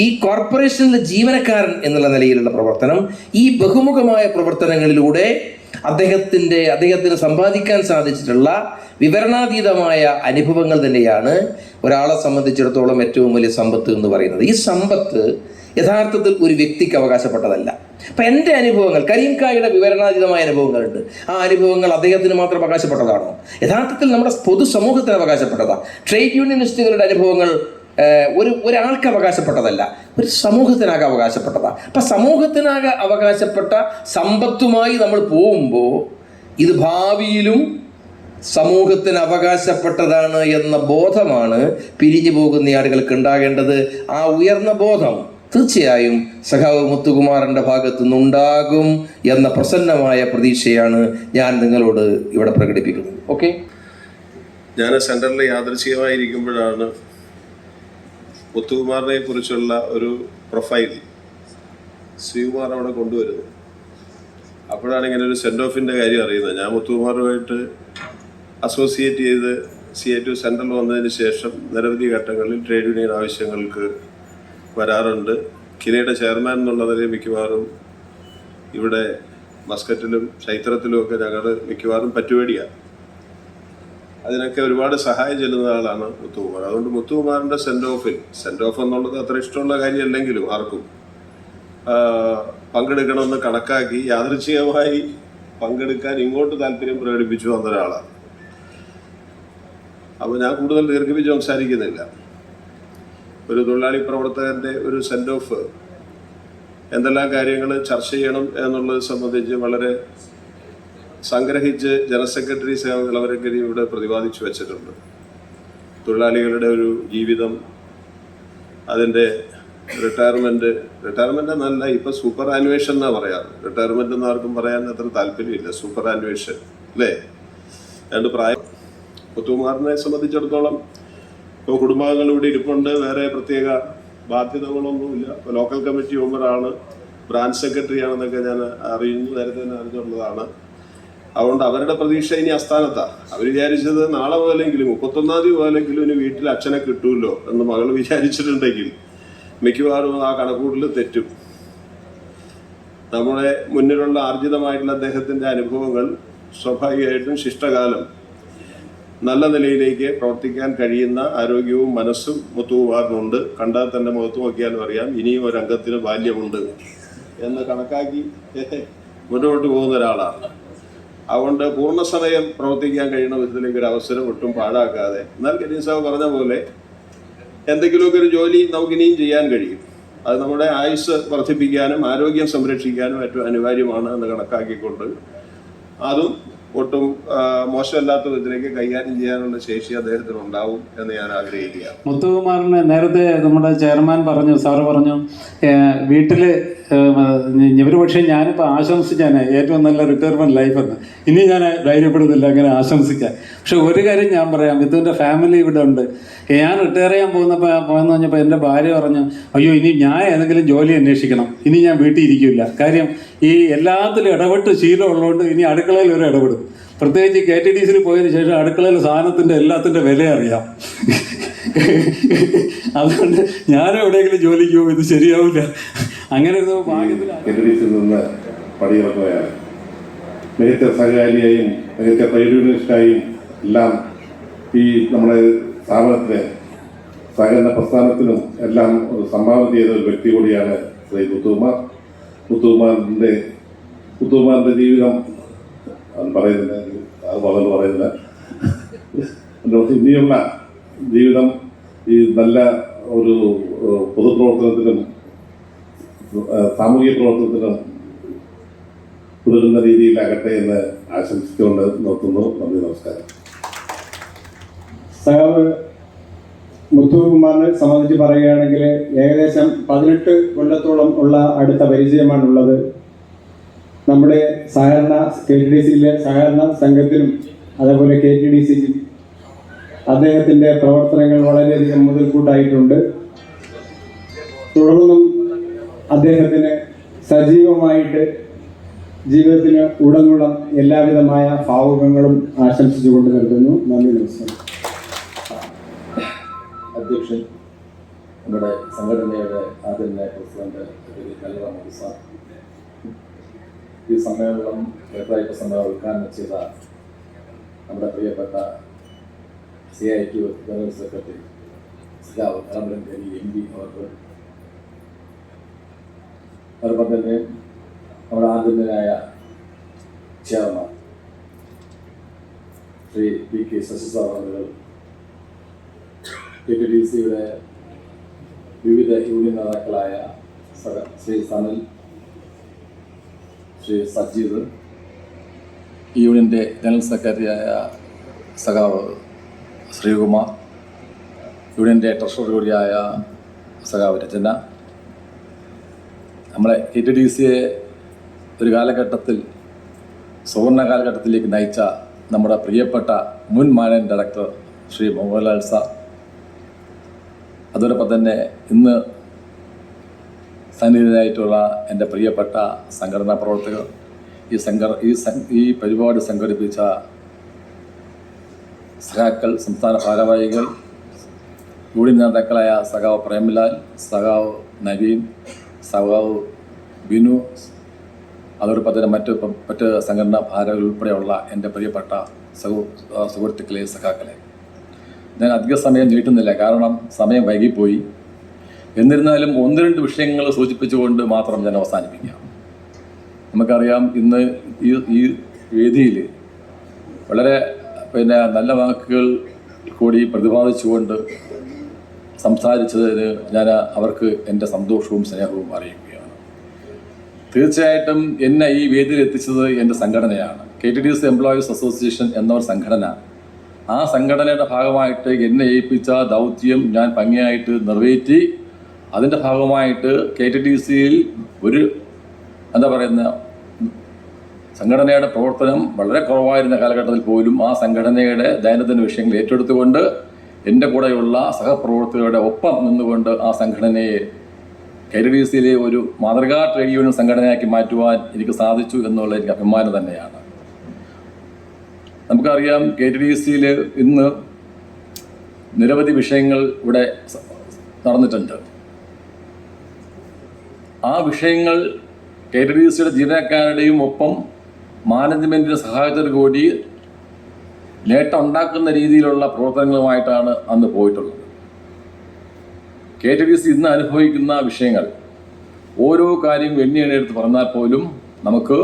ഈ കോർപ്പറേഷനിലെ ജീവനക്കാരൻ എന്നുള്ള നിലയിലുള്ള പ്രവർത്തനം, ഈ ബഹുമുഖമായ പ്രവർത്തനങ്ങളിലൂടെ അദ്ദേഹത്തിന് സമ്പാദിക്കാൻ സാധിച്ചിട്ടുള്ള വിവരണാതീതമായ അനുഭവങ്ങൾ തന്നെയാണ് ഒരാളെ സംബന്ധിച്ചിടത്തോളം ഏറ്റവും വലിയ സമ്പത്ത് എന്ന് പറയുന്നത്. ഈ സമ്പത്ത് യഥാർത്ഥത്തിൽ ഒരു വ്യക്തിക്ക് അവകാശപ്പെട്ടതല്ല. അപ്പം എൻ്റെ അനുഭവങ്ങൾ, കരീംകായുടെ വിവരണാതീതമായ അനുഭവങ്ങളുണ്ട്. ആ അനുഭവങ്ങൾ അദ്ദേഹത്തിന് മാത്രം അവകാശപ്പെട്ടതാണോ? യഥാർത്ഥത്തിൽ നമ്മുടെ പൊതുസമൂഹത്തിന് അവകാശപ്പെട്ടതാണ്. ട്രേഡ് യൂണിയനിസ്റ്റുകളുടെ അനുഭവങ്ങൾ ഒരാൾക്ക് അവകാശപ്പെട്ടതല്ല, ഒരു സമൂഹത്തിനാകെ അവകാശപ്പെട്ടതാണ്. അപ്പം സമൂഹത്തിനാകെ അവകാശപ്പെട്ട സമ്പത്തുമായി നമ്മൾ പോകുമ്പോൾ ഇത് ഭാവിയിലും സമൂഹത്തിന് അവകാശപ്പെട്ടതാണ് എന്ന ബോധമാണ് പിരിഞ്ഞു പോകുന്ന ആളുകൾക്ക് ഉണ്ടാകേണ്ടത്. ആ ഉയർന്ന ബോധം തീർച്ചയായും സഖാവ് മുത്തുകുമാറിൻ്റെ ഭാഗത്തു നിന്നുണ്ടാകും എന്ന പ്രസന്നമായ പ്രതീക്ഷയാണ് ഞാൻ നിങ്ങളോട് ഇവിടെ പ്രകടിപ്പിക്കുന്നത്. ഓക്കെ, ഞാൻ സെൻറ്ററിൽ യാദൃച്ഛികമായിരിക്കുമ്പോഴാണ് മുത്തുകുമാറിനെ കുറിച്ചുള്ള ഒരു പ്രൊഫൈൽ ശ്രീകുമാർ അവിടെ കൊണ്ടുവരുന്നത്. അപ്പോഴാണ് ഇങ്ങനെ ഒരു സെൻഡ് ഓഫിൻ്റെ കാര്യം അറിയുന്നത്. ഞാൻ മുത്തുകുമാറുമായിട്ട് അസോസിയേറ്റ് ചെയ്ത് CITU സെൻട്രൽ വന്നതിന് ശേഷം നിരവധി ഘട്ടങ്ങളിൽ ട്രേഡ് യൂണിയൻ ആവശ്യങ്ങൾക്ക് വരാറുണ്ട്. കിനയുടെ ചെയർമാൻ എന്നുള്ള നിലയിൽ മിക്കവാറും ഇവിടെ മസ്കറ്റിലും ചൈത്രത്തിലും ഒക്കെ ഞങ്ങൾ മിക്കവാറും പറ്റുപടിയാണ്. അതിനൊക്കെ ഒരുപാട് സഹായം ചെല്ലുന്ന ആളാണ് മുത്തുകുമാർ. അതുകൊണ്ട് മുത്തുകുമാറിൻ്റെ സെൻഡ് ഓഫ് എന്നുള്ളത് അത്ര ഇഷ്ടമുള്ള കാര്യമല്ലെങ്കിലും ആർക്കും പങ്കെടുക്കണമെന്ന് കണക്കാക്കി യാദൃച്ഛികമായി പങ്കെടുക്കാൻ ഇങ്ങോട്ട് താല്പര്യം പ്രകടിപ്പിച്ചു വന്ന ഒരാളാണ്. അപ്പോൾ ഞാൻ കൂടുതൽ ദീർഘിപ്പിച്ച് സംസാരിക്കുന്നില്ല. ഒരു തൊഴിലാളി പ്രവർത്തകൻ്റെ ഒരു സെൻഡ് ഓഫ് എന്തെല്ലാം കാര്യങ്ങൾ ചർച്ച ചെയ്യണം എന്നുള്ളത് സംബന്ധിച്ച് വളരെ സംഗ്രഹിച്ച് ജനറൽ സെക്രട്ടറി സേവകൾ അവരൊക്കെ ഇവിടെ പ്രതിപാദിച്ചു വെച്ചിട്ടുണ്ട്. തൊഴിലാളികളുടെ ഒരു ജീവിതം, അതിൻ്റെ റിട്ടയർമെൻറ്റ് എന്നല്ല, ഇപ്പം സൂപ്പർ ആനുവേഷൻ എന്നാണ് പറയാറ്. റിട്ടയർമെൻറ്റ് എന്ന് ആർക്കും പറയാൻ അത്ര താല്പര്യമില്ല, സൂപ്പർ ആനുവേഷൻ അല്ലേ? രണ്ട് പ്രായം. മുത്തുകുമാറിനെ സംബന്ധിച്ചിടത്തോളം ഇപ്പോൾ കുടുംബാംഗങ്ങൾ ഇവിടെ ഇരിപ്പുണ്ട്, വേറെ പ്രത്യേക ബാധ്യതകളൊന്നുമില്ല. ഇപ്പോൾ ലോക്കൽ കമ്മിറ്റി മെമ്പറാണ്, ബ്രാഞ്ച് സെക്രട്ടറി ആണെന്നൊക്കെ ഞാൻ നേരത്തെ തന്നെ അറിഞ്ഞുള്ളതാണ്. അതുകൊണ്ട് അവരുടെ പ്രതീക്ഷ ഇനി അസ്ഥാനത്താണ്. അവർ വിചാരിച്ചത് നാളെ മുതലെങ്കിലും 31-ാം തീയതി മുതലെങ്കിലും ഇനി വീട്ടിൽ അച്ഛനെ കിട്ടുമല്ലോ എന്ന് മകൾ വിചാരിച്ചിട്ടുണ്ടെങ്കിൽ മിക്കവാറും ആ കണക്കൂട്ടിൽ തെറ്റും. നമ്മുടെ മുന്നിലുള്ള ആർജിതമായിട്ടുള്ള അദ്ദേഹത്തിൻ്റെ അനുഭവങ്ങൾ സ്വാഭാവികമായിട്ടും ശിഷ്ടകാലം നല്ല നിലയിലേക്ക് പ്രവർത്തിക്കാൻ കഴിയുന്ന ആരോഗ്യവും മനസ്സും മുത്തുകുമാറിനുണ്ട്. കണ്ടാൽ തന്നെ മുഖത്ത് നോക്കിയാലും അറിയാം ഇനിയും ഒരു അംഗത്തിന് ബാല്യമുണ്ട് എന്ന് കണക്കാക്കി മുന്നോട്ട് പോകുന്ന ഒരാളാണ്. അതുകൊണ്ട് പൂർണ്ണസമയം പ്രവർത്തിക്കാൻ കഴിയുന്ന വിധത്തിലേക്ക് ഒരു അവസരം ഒട്ടും പാഴാക്കാതെ, എന്നാൽ കരീം സാബ് പറഞ്ഞ പോലെ എന്തെങ്കിലുമൊക്കെ ഒരു ജോലി നമുക്കിനിയും ചെയ്യാൻ കഴിയും. അത് നമ്മുടെ ആയുസ് വർദ്ധിപ്പിക്കാനും ആരോഗ്യം സംരക്ഷിക്കാനും ഏറ്റവും അനിവാര്യമാണ് എന്ന് കണക്കാക്കിക്കൊണ്ട് അതും ഒട്ടും മോശമല്ലാത്ത വിധത്തിലേക്ക് കൈകാര്യം ചെയ്യാനുള്ള ശേഷി അദ്ദേഹത്തിന് ഉണ്ടാവും എന്ന് ഞാൻ ആഗ്രഹിക്കുകയാണ്. മുത്തുകുമാറിന് നേരത്തെ നമ്മുടെ ചെയർമാൻ പറഞ്ഞു, സാറ് പറഞ്ഞു വീട്ടിൽ ഇവർ, പക്ഷേ ഞാനിപ്പോൾ ആശംസിക്കാൻ ഏറ്റവും നല്ല റിട്ടയർമെൻറ്റ് ലൈഫെന്ന്. ഇനി ഞാൻ ധൈര്യപ്പെടുന്നില്ല അങ്ങനെ ആശംസിക്കാൻ. പക്ഷെ ഒരു കാര്യം ഞാൻ പറയാം, മിഥുവിൻ്റെ ഫാമിലി ഇവിടെ ഉണ്ട്. ഞാൻ റിട്ടയർ ചെയ്യാൻ പോയെന്ന് പറഞ്ഞപ്പോൾ എൻ്റെ ഭാര്യ പറഞ്ഞു, അയ്യോ ഇനി ഞാൻ ഏതെങ്കിലും ജോലി അന്വേഷിക്കണം, ഇനി ഞാൻ വീട്ടിൽ ഇരിക്കില്ല. കാര്യം ഈ എല്ലാത്തിലും ഇടപെട്ട് ശീലമുള്ളതുകൊണ്ട് ഇനി അടുക്കളയിൽ ഒരു ഇടപെടും. പ്രത്യേകിച്ച് KTDCയിൽ പോയതിന് ശേഷം അടുക്കളയിൽ സാധനത്തിൻ്റെ എല്ലാത്തിൻ്റെ വില അറിയാം. അതുകൊണ്ട് ഞാൻ എവിടെയെങ്കിലും ജോലിക്ക് പോകും, ഇത് ശരിയാവില്ല. അങ്ങനെ ഒരു ഭാഗ്യത്തിൽ KTDCയിൽ നിന്ന് പടിയിറക്കുകയാണ്. മികച്ച സഹകാരിയായും മികച്ച ട്രേഡ് യൂണിയനിസ്റ്റായും എല്ലാം ഈ നമ്മുടെ സ്ഥാപനത്തിന് സഹകരണ പ്രസ്ഥാനത്തിനും എല്ലാം ഒരു സംഭാവന ചെയ്ത ഒരു വ്യക്തി കൂടിയാണ് ശ്രീ മുത്തുകുമാർ. മുത്തുകുമാറിൻ്റെ ജീവിതം അത് പറയുന്നില്ല, അത് വളരെ പറയുന്നില്ല. ഇനിയുള്ള ജീവിതം ഈ നല്ല ഒരു പൊതുപ്രവർത്തനത്തിനും സാമൂഹിക പ്രവർത്തനത്തിനും തുടരുന്ന രീതിയിലാകട്ടെ എന്ന് ആശംസിച്ചുകൊണ്ട് നിർത്തുന്നു. നന്ദി, നമസ്കാരം. സഖാവ് മുത്തുകുമാറിനെ സംബന്ധിച്ച് പറയുകയാണെങ്കിൽ ഏകദേശം 18 കൊല്ലത്തോളം ഉള്ള അടുത്ത പരിചയമാണുള്ളത്. നമ്മുടെ സഹകരണ KTDCയിലെ സഹകരണ സംഘത്തിനും അതേപോലെ KTDCയിലും അദ്ദേഹത്തിൻ്റെ പ്രവർത്തനങ്ങൾ വളരെയധികം മുതൽക്കൂട്ടായിട്ടുണ്ട്. തുടർന്നും അദ്ദേഹത്തിന് സജീവമായിട്ട് ജീവിതത്തിന് ഉടനീളം എല്ലാവിധമായ ഭാവുകങ്ങളും ആശംസിച്ചുകൊണ്ട് നിർത്തുന്നു. നന്ദി, നമസ്കാരം. അധ്യക്ഷൻ, നമ്മുടെ സംഘടനയുടെ ആദരണീയ പ്രസിഡന്റ് കലറാമു സാർ, ഈ സമ്മേളനം വെബ്സൈറ്റ് സമ്മേളനം ഉദ്ഘാടനം ചെയ്ത നമ്മുടെ പ്രിയപ്പെട്ട CITU ജനറൽ സെക്രട്ടറി സഖാവ് കലമ്പലങ്കരി MP അവർക്ക്, അതോടൊപ്പം തന്നെ നമ്മുടെ ആദരണീയനായ chairman Shri PK Sasi sir അവർ, KTDCയുടെ വിവിധ യൂണിയൻ നേതാക്കളായ ശ്രീ സനൽ, ശ്രീ സജീദ്, ഈ യൂണിയൻ്റെ ജനറൽ സെക്രട്ടറിയായ സഖാവ് ശ്രീകുമാർ, യൂണിയൻ്റെ ട്രഷറർ കൂടിയായ സഖാവ് രചന, നമ്മളെ KTDCയെ ഒരു കാലഘട്ടത്തിൽ സുവർണ കാലഘട്ടത്തിലേക്ക് നയിച്ച നമ്മുടെ പ്രിയപ്പെട്ട മുൻ managing director Shri Mohanlal sir, അതോടൊപ്പം തന്നെ ഇന്ന് സന്നിഹിതരായിട്ടുള്ള എൻ്റെ പ്രിയപ്പെട്ട സംഘടനാ പ്രവർത്തകർ, ഈ പരിപാടി സംഘടിപ്പിച്ച സഖാക്കൾ, സംസ്ഥാന ഭാരവാഹികൾ, യൂണിയൻ നേതാക്കളായ സഖാവ് പ്രേംലാൽ, സഖാവ് നവീൻ, സഖാവ് ബിനു, അതോടൊപ്പം തന്നെ മറ്റ് സംഘടനാ ഭാരവാഹികൾ ഉൾപ്പെടെയുള്ള എൻ്റെ പ്രിയപ്പെട്ട സുഹൃത്തുക്കളെ, സഖാക്കളെ, ഞാൻ അധിക സമയം നീട്ടുന്നില്ല, കാരണം സമയം വൈകിപ്പോയി. എന്നിരുന്നാലും 1-2 വിഷയങ്ങൾ സൂചിപ്പിച്ചുകൊണ്ട് മാത്രം ഞാൻ അവസാനിപ്പിക്കാം. നമുക്കറിയാം, ഇന്ന് ഈ വേദിയിൽ വളരെ നല്ല വാക്കുകൾ കൂടി പ്രതിപാദിച്ചുകൊണ്ട് സംസാരിച്ചതിന് ഞാൻ അവർക്ക് എൻ്റെ സന്തോഷവും സ്നേഹവും അറിയിക്കുകയാണ്. തീർച്ചയായിട്ടും എന്നെ ഈ വേദിയിൽ എത്തിച്ചത് എൻ്റെ സംഘടനയാണ്. KTDC എംപ്ലോയീസ് അസോസിയേഷൻ എന്നൊരു സംഘടന. ആ സംഘടനയുടെ ഭാഗമായിട്ട് എന്നെ ഏൽപ്പിച്ച ദൗത്യം ഞാൻ ഭംഗിയായിട്ട് നിറവേറ്റി. അതിൻ്റെ ഭാഗമായിട്ട് KTDCയിൽ ഒരു സംഘടനയുടെ പ്രവർത്തനം വളരെ കുറവായിരുന്ന കാലഘട്ടത്തിൽ പോലും ആ സംഘടനയുടെ ദൈനംദിന വിഷയങ്ങൾ ഏറ്റെടുത്തുകൊണ്ട് എൻ്റെ കൂടെയുള്ള സഹപ്രവർത്തകരുടെ ഒപ്പം നിന്നുകൊണ്ട് ആ സംഘടനയെ KTDCയിലെ ഒരു മാതൃകാ ട്രേഡ് യൂണിയൻ സംഘടനയാക്കി മാറ്റുവാൻ എനിക്ക് സാധിച്ചു എന്നുള്ള എനിക്ക് അഭിമാനം തന്നെയാണ്. നമുക്കറിയാം KTDCയിൽ ഇന്ന് നിരവധി വിഷയങ്ങൾ ഇവിടെ നടന്നിട്ടുണ്ട്. ആ വിഷയങ്ങൾ KTDCയുടെ ജീവനക്കാരുടെയും ഒപ്പം മാനേജ്മെൻറ്റിൻ്റെ സഹായത്തോടു കൂടി നേട്ടം ഉണ്ടാക്കുന്ന രീതിയിലുള്ള പ്രവർത്തനങ്ങളുമായിട്ടാണ് അന്ന് പോയിട്ടുള്ളത്. KTDC ഇന്ന് അനുഭവിക്കുന്ന വിഷയങ്ങൾ ഓരോ കാര്യം എണ്ണിയെടുത്ത് പറഞ്ഞാൽ പോലും നമുക്ക്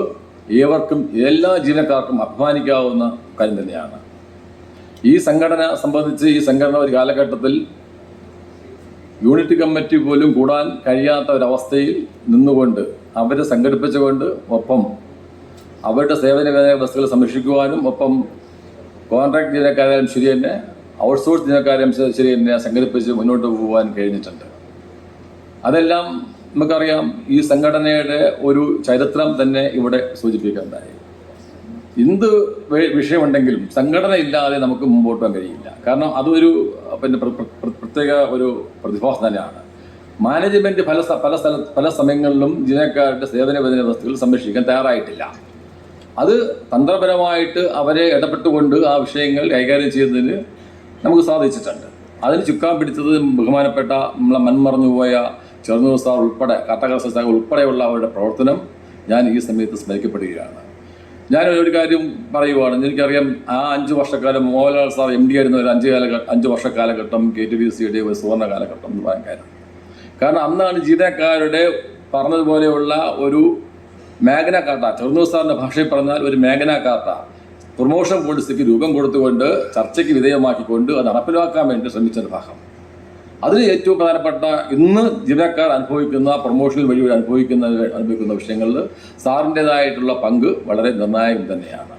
ഏവർക്കും എല്ലാ ജീവനക്കാർക്കും അഭിമാനിക്കാവുന്ന കാര്യം തന്നെയാണ്. ഈ സംഘടന സംബന്ധിച്ച് ഈ സംഘടന ഒരു കാലഘട്ടത്തിൽ യൂണിറ്റ് കമ്മിറ്റി പോലും കൂടാൻ കഴിയാത്ത ഒരവസ്ഥയിൽ നിന്നുകൊണ്ട് അവരെ സംഘടിപ്പിച്ചുകൊണ്ട് ഒപ്പം അവരുടെ സേവന ബസ്സുകൾ സംരക്ഷിക്കുവാനും ഒപ്പം കോൺട്രാക്ട് ജീവനക്കാരും ശരി തന്നെ ഔട്ട്സോഴ്സ് ജീവനക്കാരും ശരി തന്നെ സംഘടിപ്പിച്ച് മുന്നോട്ട് പോകാൻ കഴിഞ്ഞിട്ടുണ്ട്. അതെല്ലാം നമുക്കറിയാം. ഈ സംഘടനയുടെ ഒരു ചരിത്രം തന്നെ ഇവിടെ സൂചിപ്പിക്കുകയുണ്ടായി. എന്ത് വിഷയമുണ്ടെങ്കിലും സംഘടന ഇല്ലാതെ നമുക്ക് മുമ്പോട്ട് പോകാൻ കഴിയില്ല. കാരണം അതൊരു പ്രത്യേക ഒരു പ്രതിഭാസം തന്നെയാണ്. മാനേജ്മെൻറ്റ് പല സമയങ്ങളിലും ജീവനക്കാരുടെ സേവന വ്യവസ്ഥകൾ സംരക്ഷിക്കാൻ തയ്യാറായിട്ടില്ല. അത് തന്ത്രപരമായിട്ട് അവരെ ഇടപെട്ടുകൊണ്ട് ആ വിഷയങ്ങൾ കൈകാര്യം ചെയ്യുന്നതിന് നമുക്ക് സാധിച്ചിട്ടുണ്ട്. അതിന് ചുക്കാൻ പിടിച്ചത് ബഹുമാനപ്പെട്ട നമ്മളെ മൺമറഞ്ഞുപോയ ചെറുന്നൂർ സാർ ഉൾപ്പെടെ കാട്ടാക്കട സാർ ഉൾപ്പെടെയുള്ള അവരുടെ പ്രവർത്തനം ഞാൻ ഈ സമയത്ത് സ്മരിക്കപ്പെടുകയാണ്. ഞാൻ ഒരു കാര്യം പറയുവാണ്. എനിക്കറിയാം, ആ 5 വർഷക്കാലം മോഹൻലാൽ സാർ MD ആയിരുന്ന ഒരു 5 വർഷ കാലഘട്ടം KTDCയുടെ ഒരു സുവർണ്ണ കാലഘട്ടം എന്ന് പറയാൻ കാര്യം. കാരണം അന്നാണ് ജീവനക്കാരുടെ പറഞ്ഞതുപോലെയുള്ള ഒരു മേഘന കാർട്ട, ചെറുന്നൂർ സാറിൻ്റെ ഭാഷയിൽ പറഞ്ഞാൽ ഒരു മേഘന കാർട്ട പ്രൊമോഷൻ പോളിസിക്ക് രൂപം കൊടുത്തുകൊണ്ട് ചർച്ചയ്ക്ക് വിധേയമാക്കിക്കൊണ്ട് അത് നടപ്പിലാക്കാൻ വേണ്ടി ശ്രമിച്ചൊരു ഭാഗം. അതിന് ഏറ്റവും പ്രധാനപ്പെട്ട ഇന്ന് ജീവനക്കാർ അനുഭവിക്കുന്ന പ്രൊമോഷൻ വഴി അനുഭവിക്കുന്ന വിഷയങ്ങളിൽ സാറിൻ്റേതായിട്ടുള്ള പങ്ക് വളരെ നിർണായകം തന്നെയാണ്.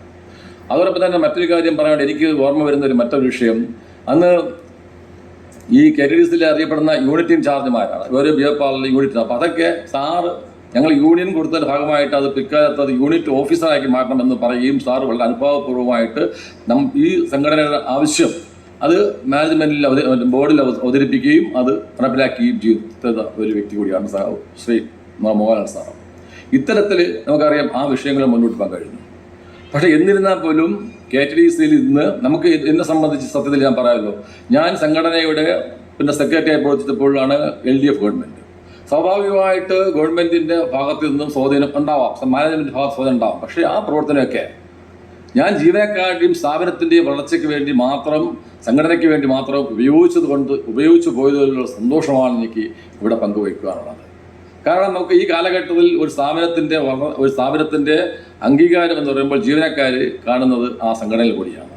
അതോടൊപ്പം തന്നെ മറ്റൊരു കാര്യം പറയാൻ എനിക്ക് ഓർമ്മ വരുന്ന മറ്റൊരു വിഷയം, അന്ന് ഈ KTDCയിൽ അറിയപ്പെടുന്ന യൂണിറ്റ് ഇൻചാർജുമാരാണ് ഓരോ ബിയർപാർലർ യൂണിറ്റിന്. അപ്പോൾ അതൊക്കെ സാറ് ഞങ്ങൾ യൂണിയൻ കൊടുത്തതിൻ്റെ ഭാഗമായിട്ട് അത് പിൽക്കാലത്ത് അത് യൂണിറ്റ് ഓഫീസറാക്കി മാറ്റണമെന്ന് പറയുകയും സാർ വളരെ അനുഭവപൂർവ്വമായിട്ട് ഈ സംഘടനയുടെ ആവശ്യം അത് മാനേജ്മെൻറ്റിൽ ബോർഡിൽ അവതരിപ്പിക്കുകയും അത് നടപ്പിലാക്കുകയും ചെയ്ത ഒരു വ്യക്തി കൂടിയാണ് ശ്രീ മോഹൻലാൽ സാർ. ഇത്തരത്തിൽ നമുക്കറിയാം ആ വിഷയങ്ങൾ മുന്നോട്ട് പോകാൻ കഴിഞ്ഞു. പക്ഷേ എന്നിരുന്നാൽ പോലും KTDCയിൽ ഇന്ന് നമുക്ക് എന്നെ സംബന്ധിച്ച് സത്യത്തിൽ ഞാൻ പറയാമല്ലോ, ഞാൻ സംഘടനയുടെ സെക്രട്ടറിയായി പ്രവർത്തിച്ചപ്പോഴാണ് LDF ഗവൺമെൻറ്. സ്വാഭാവികമായിട്ട് ഗവൺമെൻറ്റിൻ്റെ ഭാഗത്തു നിന്നും സ്വാധീനം ഉണ്ടാവാം, മാനേജ്മെൻറ്റിൻ്റെ ഭാഗത്ത് സ്വാധീനം ഉണ്ടാവാം. പക്ഷേ ആ പ്രവർത്തനമൊക്കെ ഞാൻ ജീവനക്കാരുടെയും സ്ഥാപനത്തിൻ്റെയും വളർച്ചയ്ക്ക് വേണ്ടി മാത്രം, സംഘടനയ്ക്ക് വേണ്ടി മാത്രം ഉപയോഗിച്ചു പോയതിലുള്ള സന്തോഷമാണ് എനിക്ക് ഇവിടെ പങ്കുവയ്ക്കുവാനുള്ളത്. കാരണം നമുക്ക് ഈ കാലഘട്ടത്തിൽ ഒരു സ്ഥാപനത്തിൻ്റെ അംഗീകാരം എന്ന് പറയുമ്പോൾ ജീവനക്കാർ കാണുന്നത് ആ സംഘടനയിൽ കൂടിയാണ്.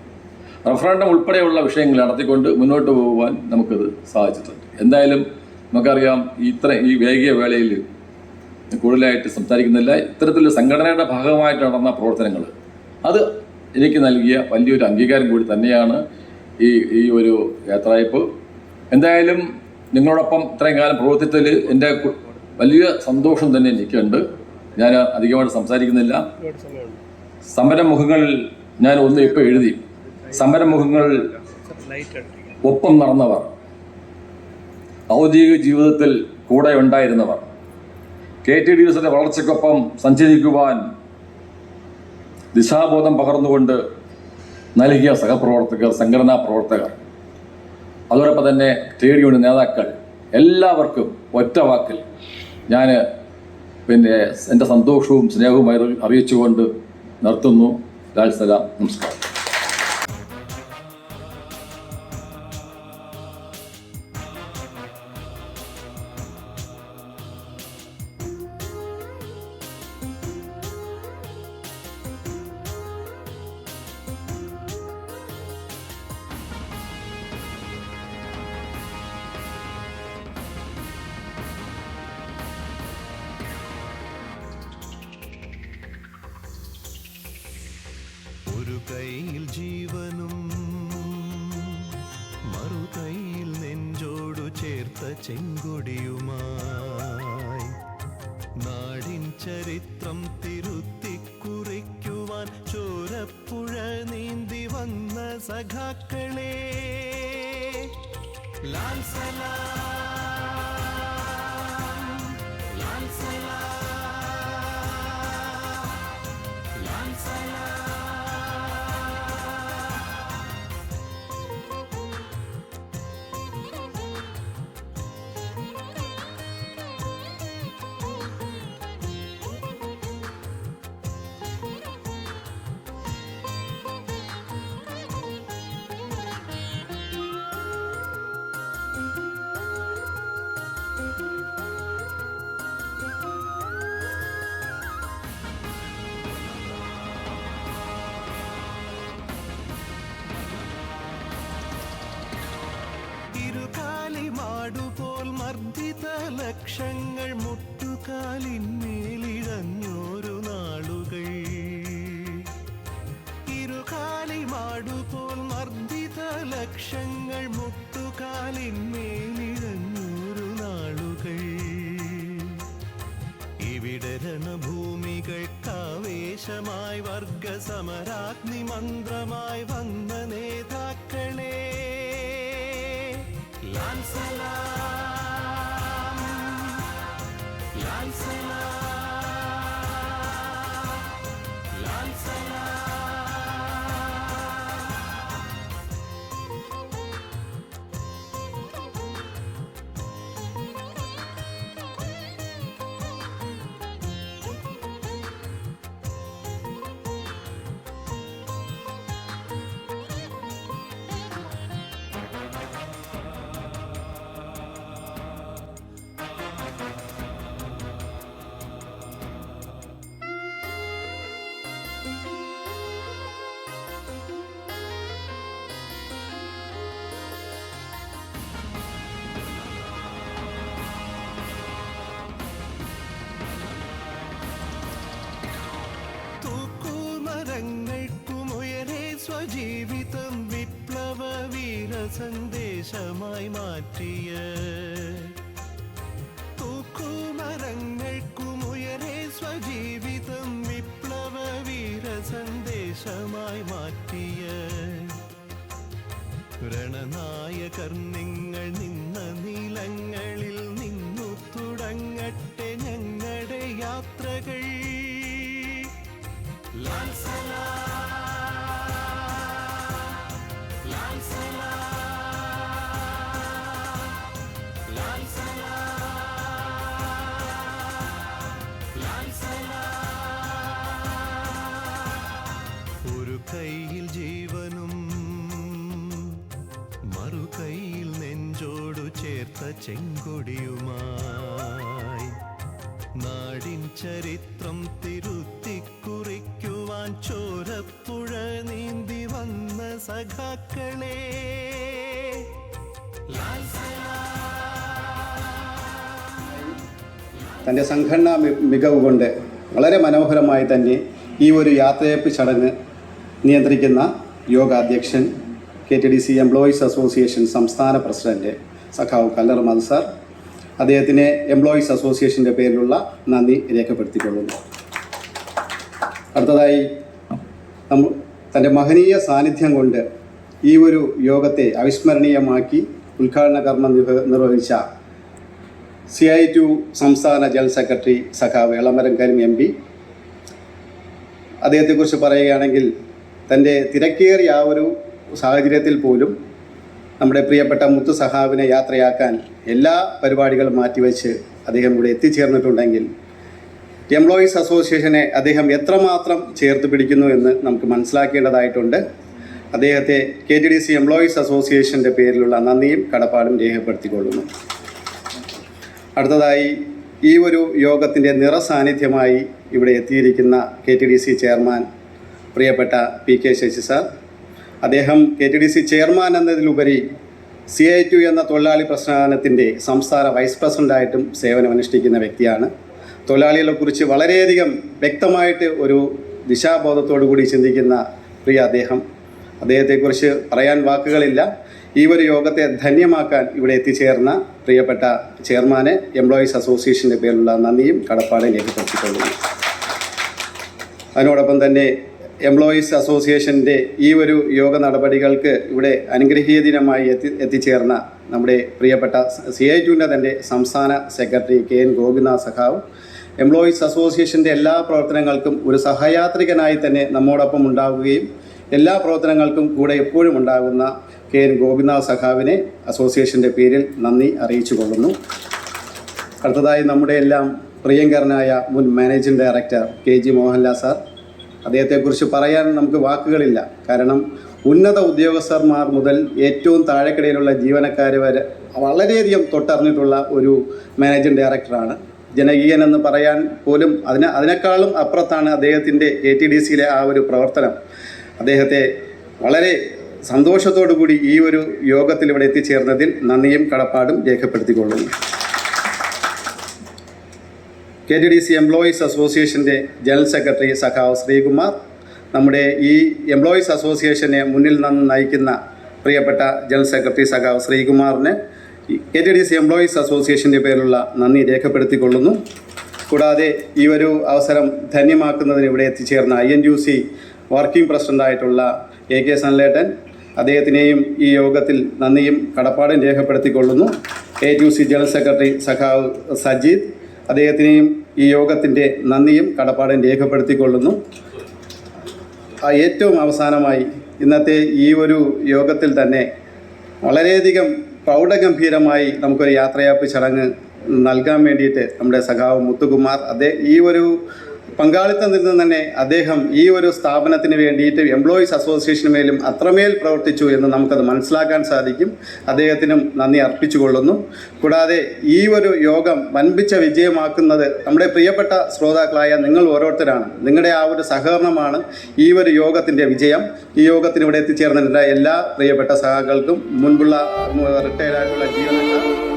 റഫറൻഡം ഉൾപ്പെടെയുള്ള വിഷയങ്ങൾ നടത്തിക്കൊണ്ട് മുന്നോട്ട് പോകുവാൻ നമുക്കത് സാധിച്ചിട്ടുണ്ട്. എന്തായാലും നമുക്കറിയാം, ഈ വേഗിയ വേളയിൽ കൂടുതലായിട്ട് സംസാരിക്കുന്നില്ല. ഇത്തരത്തിലുള്ള സംഘടനയുടെ ഭാഗമായിട്ട് നടന്ന പ്രവർത്തനങ്ങൾ അത് എനിക്ക് നൽകിയ വലിയൊരു അംഗീകാരം കൂടി തന്നെയാണ് ഈ ഒരു യാത്രയപ്പ്. എന്തായാലും നിങ്ങളോടൊപ്പം ഇത്രയും കാലം പ്രവർത്തിച്ചതിൽ എൻ്റെ വലിയ സന്തോഷം തന്നെ എനിക്കുണ്ട്. ഞാൻ അധികമായിട്ട് സംസാരിക്കുന്നില്ല. സമരമുഖങ്ങൾ ഞാൻ ഇപ്പോൾ എഴുതി. സമരമുഖങ്ങൾ ഒപ്പം നടന്നവർ, ഔദ്യോഗിക ജീവിതത്തിൽ കൂടെ ഉണ്ടായിരുന്നവർ, KTDCയുടെ വളർച്ചയ്ക്കൊപ്പം സഞ്ചരിക്കുവാൻ ദിശാബോധം പകർന്നുകൊണ്ട് നൽകിയ സഹപ്രവർത്തകർ, സംഘടനാ പ്രവർത്തകർ, അതോടൊപ്പം തന്നെ ട്രേഡ് യൂണിയൻ നേതാക്കൾ, എല്ലാവർക്കും ഒറ്റ വാക്കിൽ ഞാൻ എൻ്റെ സന്തോഷവും സ്നേഹവും അറിയിച്ചുകൊണ്ട് നിർത്തുന്നു. ലാൽ സലാം. നമസ്കാരം. ഒരു കൈയിൽ ജീവനും മറുകൈയിൽ നെഞ്ചോടു ചേർത്ത ചെങ്കൊടിയുമായി നാടിൻ ചരിത്രം തിരുത്തിക്കുറിക്കുവാൻ ചോരപ്പുഴ നീന്തി വന്ന സഖാക്കളെ ലാൽ സലാം, ലാൽ സലാം, ലാൽ സലാം. ഇരുകാലിമാടുപോൽ മർദ്ദിത ലക്ഷങ്ങൾ മുട്ടുകാലിന്മേലിഴഞ്ഞോരു നാളുകൾ. ഇരുകാലിമാടുപോൽ മർദ്ദിത ലക്ഷങ്ങൾ മുട്ടുകാലിന്മേലിഴഞ്ഞോരു നാളുകൾ. ഇവിടെ രണഭൂമികൾക്കാവേശമായി വർഗസമരാഗ്നി മന്ത്രമായി വന്ന നേതാക്കളെ ലാൽ സലാം, ലാൽ സലാം, ലാൽ സലാം. തൂക്കുമരങ്ങൾക്കുമുയരെ സ്വജീവിതം വിപ്ലവ വീര സന്ദേശമായി മാറ്റിയ തൂക്കുമരങ്ങൾക്കുമുയരെ സ്വജീവിതം വിപ്ലവ വീര സന്ദേശമായി മാറ്റിയ രണനായകർ നിങ്ങൾ നിന്ന നിലങ്ങളിൽ നിന്നു തുടങ്ങട്ടെ ഞങ്ങളുടെ യാത്രകൾ. ലാൽ സലാം, ലാൽ സലാം, ലാൽ സലാം, ലാൽ സലാം. ഒരു കൈയിൽ ജീവനും മറു കൈയിൽ നെഞ്ചോടു ചേർത്ത ചെങ്കൊടിയുമായി നാടിൻ ചരിത്രം തിരുത്തിക്കുറിക്കുവാൻ ചോരപ്പുഴ നീന്തി വന്ന സഖാക്കളെ ലാൽ സലാം. തൻ്റെ സംഘടനാ മികവ് കൊണ്ട് വളരെ മനോഹരമായി തന്നെ ഈ ഒരു യാത്രയപ്പ് ചടങ്ങ് നിയന്ത്രിക്കുന്ന യോഗാധ്യക്ഷൻ KTDC എംപ്ലോയീസ് അസോസിയേഷൻ സംസ്ഥാന പ്രസിഡന്റ് സഖാവ് കല്ലർ മധു സാർ, അദ്ദേഹത്തിന് എംപ്ലോയീസ് അസോസിയേഷൻ്റെ പേരിലുള്ള നന്ദി രേഖപ്പെടുത്തിക്കൊള്ളുന്നു. അടുത്തതായി തൻ്റെ മഹനീയ സാന്നിധ്യം കൊണ്ട് ഈ ഒരു യോഗത്തെ അവിസ്മരണീയമാക്കി ഉദ്ഘാടന കർമ്മം നിർവഹിച്ച CI2 സംസ്ഥാന ജനറൽ സെക്രട്ടറി സഖാവ് എളമരം കരീം MP, അദ്ദേഹത്തെക്കുറിച്ച് പറയുകയാണെങ്കിൽ തൻ്റെ തിരക്കേറിയ ആ ഒരു സാഹചര്യത്തിൽ പോലും നമ്മുടെ പ്രിയപ്പെട്ട മുത്തു സഖാവിനെ യാത്രയാക്കാൻ എല്ലാ പരിപാടികളും മാറ്റിവെച്ച് അദ്ദേഹം ഇവിടെ എത്തിച്ചേർന്നിട്ടുണ്ടെങ്കിൽ എംപ്ലോയീസ് അസോസിയേഷനെ അദ്ദേഹം എത്രമാത്രം ചേർത്ത് പിടിക്കുന്നു എന്ന് നമുക്ക് മനസ്സിലാക്കേണ്ടതായിട്ടുണ്ട്. അദ്ദേഹത്തെ KTDC എംപ്ലോയീസ് അസോസിയേഷൻ്റെ പേരിലുള്ള നന്ദിയും കടപ്പാടും രേഖപ്പെടുത്തിക്കൊള്ളുന്നു. അടുത്തതായി ഈ ഒരു യോഗത്തിൻ്റെ നിറസാന്നിധ്യമായി ഇവിടെ എത്തിയിരിക്കുന്ന KTDC ചെയർമാൻ പ്രിയപ്പെട്ട PK ശശി സാർ, അദ്ദേഹം KTDC ചെയർമാൻ എന്നതിലുപരി CI2 എന്ന തൊഴിലാളി പ്രസ്ഥാനത്തിൻ്റെ സംസ്ഥാന വൈസ് പ്രസിഡൻ്റായിട്ടും സേവനമനുഷ്ഠിക്കുന്ന വ്യക്തിയാണ്. തൊഴിലാളികളെക്കുറിച്ച് വളരെയധികം വ്യക്തമായിട്ട് ഒരു ദിശാബോധത്തോടു കൂടി ചിന്തിക്കുന്ന പ്രിയ അദ്ദേഹത്തെക്കുറിച്ച് പറയാൻ വാക്കുകളില്ല. ഈ ഒരു യോഗത്തെ ധന്യമാക്കാൻ ഇവിടെ എത്തിച്ചേർന്ന പ്രിയപ്പെട്ട ചെയർമാനെ എംപ്ലോയീസ് അസോസിയേഷൻ്റെ പേരിലുള്ള നന്ദിയും കടപ്പാടും രേഖപ്പെടുത്തിക്കൊള്ളുന്നു. അതിനോടൊപ്പം തന്നെ എംപ്ലോയീസ് അസോസിയേഷൻ്റെ ഈ ഒരു യോഗ നടപടികൾക്ക് ഇവിടെ അനുഗ്രഹീയ ദിനമായി എത്തിച്ചേർന്ന നമ്മുടെ പ്രിയപ്പെട്ട CITUവിൻ്റെ തന്നെ സംസ്ഥാന സെക്രട്ടറി KN ഗോപിനാഥ് സഖാവ്, എംപ്ലോയീസ് അസോസിയേഷൻ്റെ എല്ലാ പ്രവർത്തനങ്ങൾക്കും ഒരു സഹയാത്രികനായി തന്നെ നമ്മോടൊപ്പം ഉണ്ടാവുകയും എല്ലാ പ്രവർത്തനങ്ങൾക്കും കൂടെ എപ്പോഴും ഉണ്ടാകുന്ന KN ഗോപിനാഥ് സഖാവിനെ അസോസിയേഷൻ്റെ പേരിൽ നന്ദി അറിയിച്ചു കൊള്ളുന്നു. അടുത്തതായി നമ്മുടെ എല്ലാം പ്രിയങ്കരനായ മുൻ managing director KG Mohanlal sir. അദ്ദേഹത്തെക്കുറിച്ച് പറയാൻ നമുക്ക് വാക്കുകളില്ല. കാരണം ഉന്നത ഉദ്യോഗസ്ഥന്മാർ മുതൽ ഏറ്റവും താഴെക്കിടയിലുള്ള ജീവനക്കാർ വരെ വളരെയധികം തൊട്ടറിഞ്ഞിട്ടുള്ള ഒരു മാനേജിംഗ് ഡയറക്ടറാണ്. ജനകീയൻ എന്ന് പറയാൻ പോലും അതിനേക്കാളും അപ്പുറത്താണ് അദ്ദേഹത്തിൻ്റെ KTDCയിലെ ആ ഒരു പ്രവർത്തനം. അദ്ദേഹത്തെ വളരെ സന്തോഷത്തോടു കൂടി ഈ ഒരു യോഗത്തിൽ ഇവിടെ എത്തിച്ചേർന്നതിൽ നന്ദിയും കടപ്പാടും രേഖപ്പെടുത്തിക്കൊള്ളുന്നു. KTDC എംപ്ലോയീസ് അസോസിയേഷൻ്റെ ജനറൽ സെക്രട്ടറി സഖാവ് ശ്രീകുമാർ, നമ്മുടെ ഈ എംപ്ലോയീസ് അസോസിയേഷനെ മുന്നിൽ നിന്ന് നയിക്കുന്ന പ്രിയപ്പെട്ട ജനറൽ സെക്രട്ടറി സഖാവ് ശ്രീകുമാറിന് KTDC എംപ്ലോയീസ് അസോസിയേഷൻ്റെ പേരിലുള്ള നന്ദി രേഖപ്പെടുത്തിക്കൊള്ളുന്നു. കൂടാതെ ഈ ഒരു അവസരം ധന്യമാക്കുന്നതിന് ഇവിടെ എത്തിച്ചേർന്ന INTUC വർക്കിംഗ് പ്രസിഡൻ്റായിട്ടുള്ള AK സൺലേട്ടൻ, അദ്ദേഹത്തിനെയും ഈ യോഗത്തിൽ നന്ദിയും കടപ്പാടും രേഖപ്പെടുത്തിക്കൊള്ളുന്നു. ATUC ജനറൽ സെക്രട്ടറി സഖാവ് സജീദ്, അദ്ദേഹത്തിനെയും ഈ യോഗത്തിൻ്റെ നന്ദിയും കടപ്പാടും രേഖപ്പെടുത്തിക്കൊള്ളുന്നു. ഏറ്റവും അവസാനമായി ഇന്നത്തെ ഈ ഒരു യോഗത്തിൽ തന്നെ വളരെയധികം പ്രൗഢഗംഭീരമായി നമുക്കൊരു യാത്രയയപ്പ് ചടങ്ങ് നൽകാൻ വേണ്ടിയിട്ട് നമ്മുടെ സഖാവ് മുത്തുകുമാർ ഈ ഒരു പങ്കാളിത്തം നിന്ന് തന്നെ അദ്ദേഹം ഈ ഒരു സ്ഥാപനത്തിന് വേണ്ടിയിട്ട് എംപ്ലോയീസ് അസോസിയേഷന് മേലും അത്രമേൽ പ്രവർത്തിച്ചു എന്ന് നമുക്കത് മനസ്സിലാക്കാൻ സാധിക്കും. അദ്ദേഹത്തിനും നന്ദി അർപ്പിച്ചുകൊള്ളുന്നു. കൂടാതെ ഈ ഒരു യോഗം വൻപിച്ച വിജയമാക്കുന്നത് നമ്മുടെ പ്രിയപ്പെട്ട ശ്രോതാക്കളായ നിങ്ങൾ ഓരോരുത്തരാണ്. നിങ്ങളുടെ ആ ഒരു സഹകരണമാണ് ഈ ഒരു യോഗത്തിൻ്റെ വിജയം. ഈ യോഗത്തിന് ഇവിടെ എത്തിച്ചേർന്നിട്ടുള്ള എല്ലാ പ്രിയപ്പെട്ട സഹാക്കൾക്കും, മുൻപുള്ള റിട്ടയർഡായിട്ടുള്ള ജീവനക്കാർ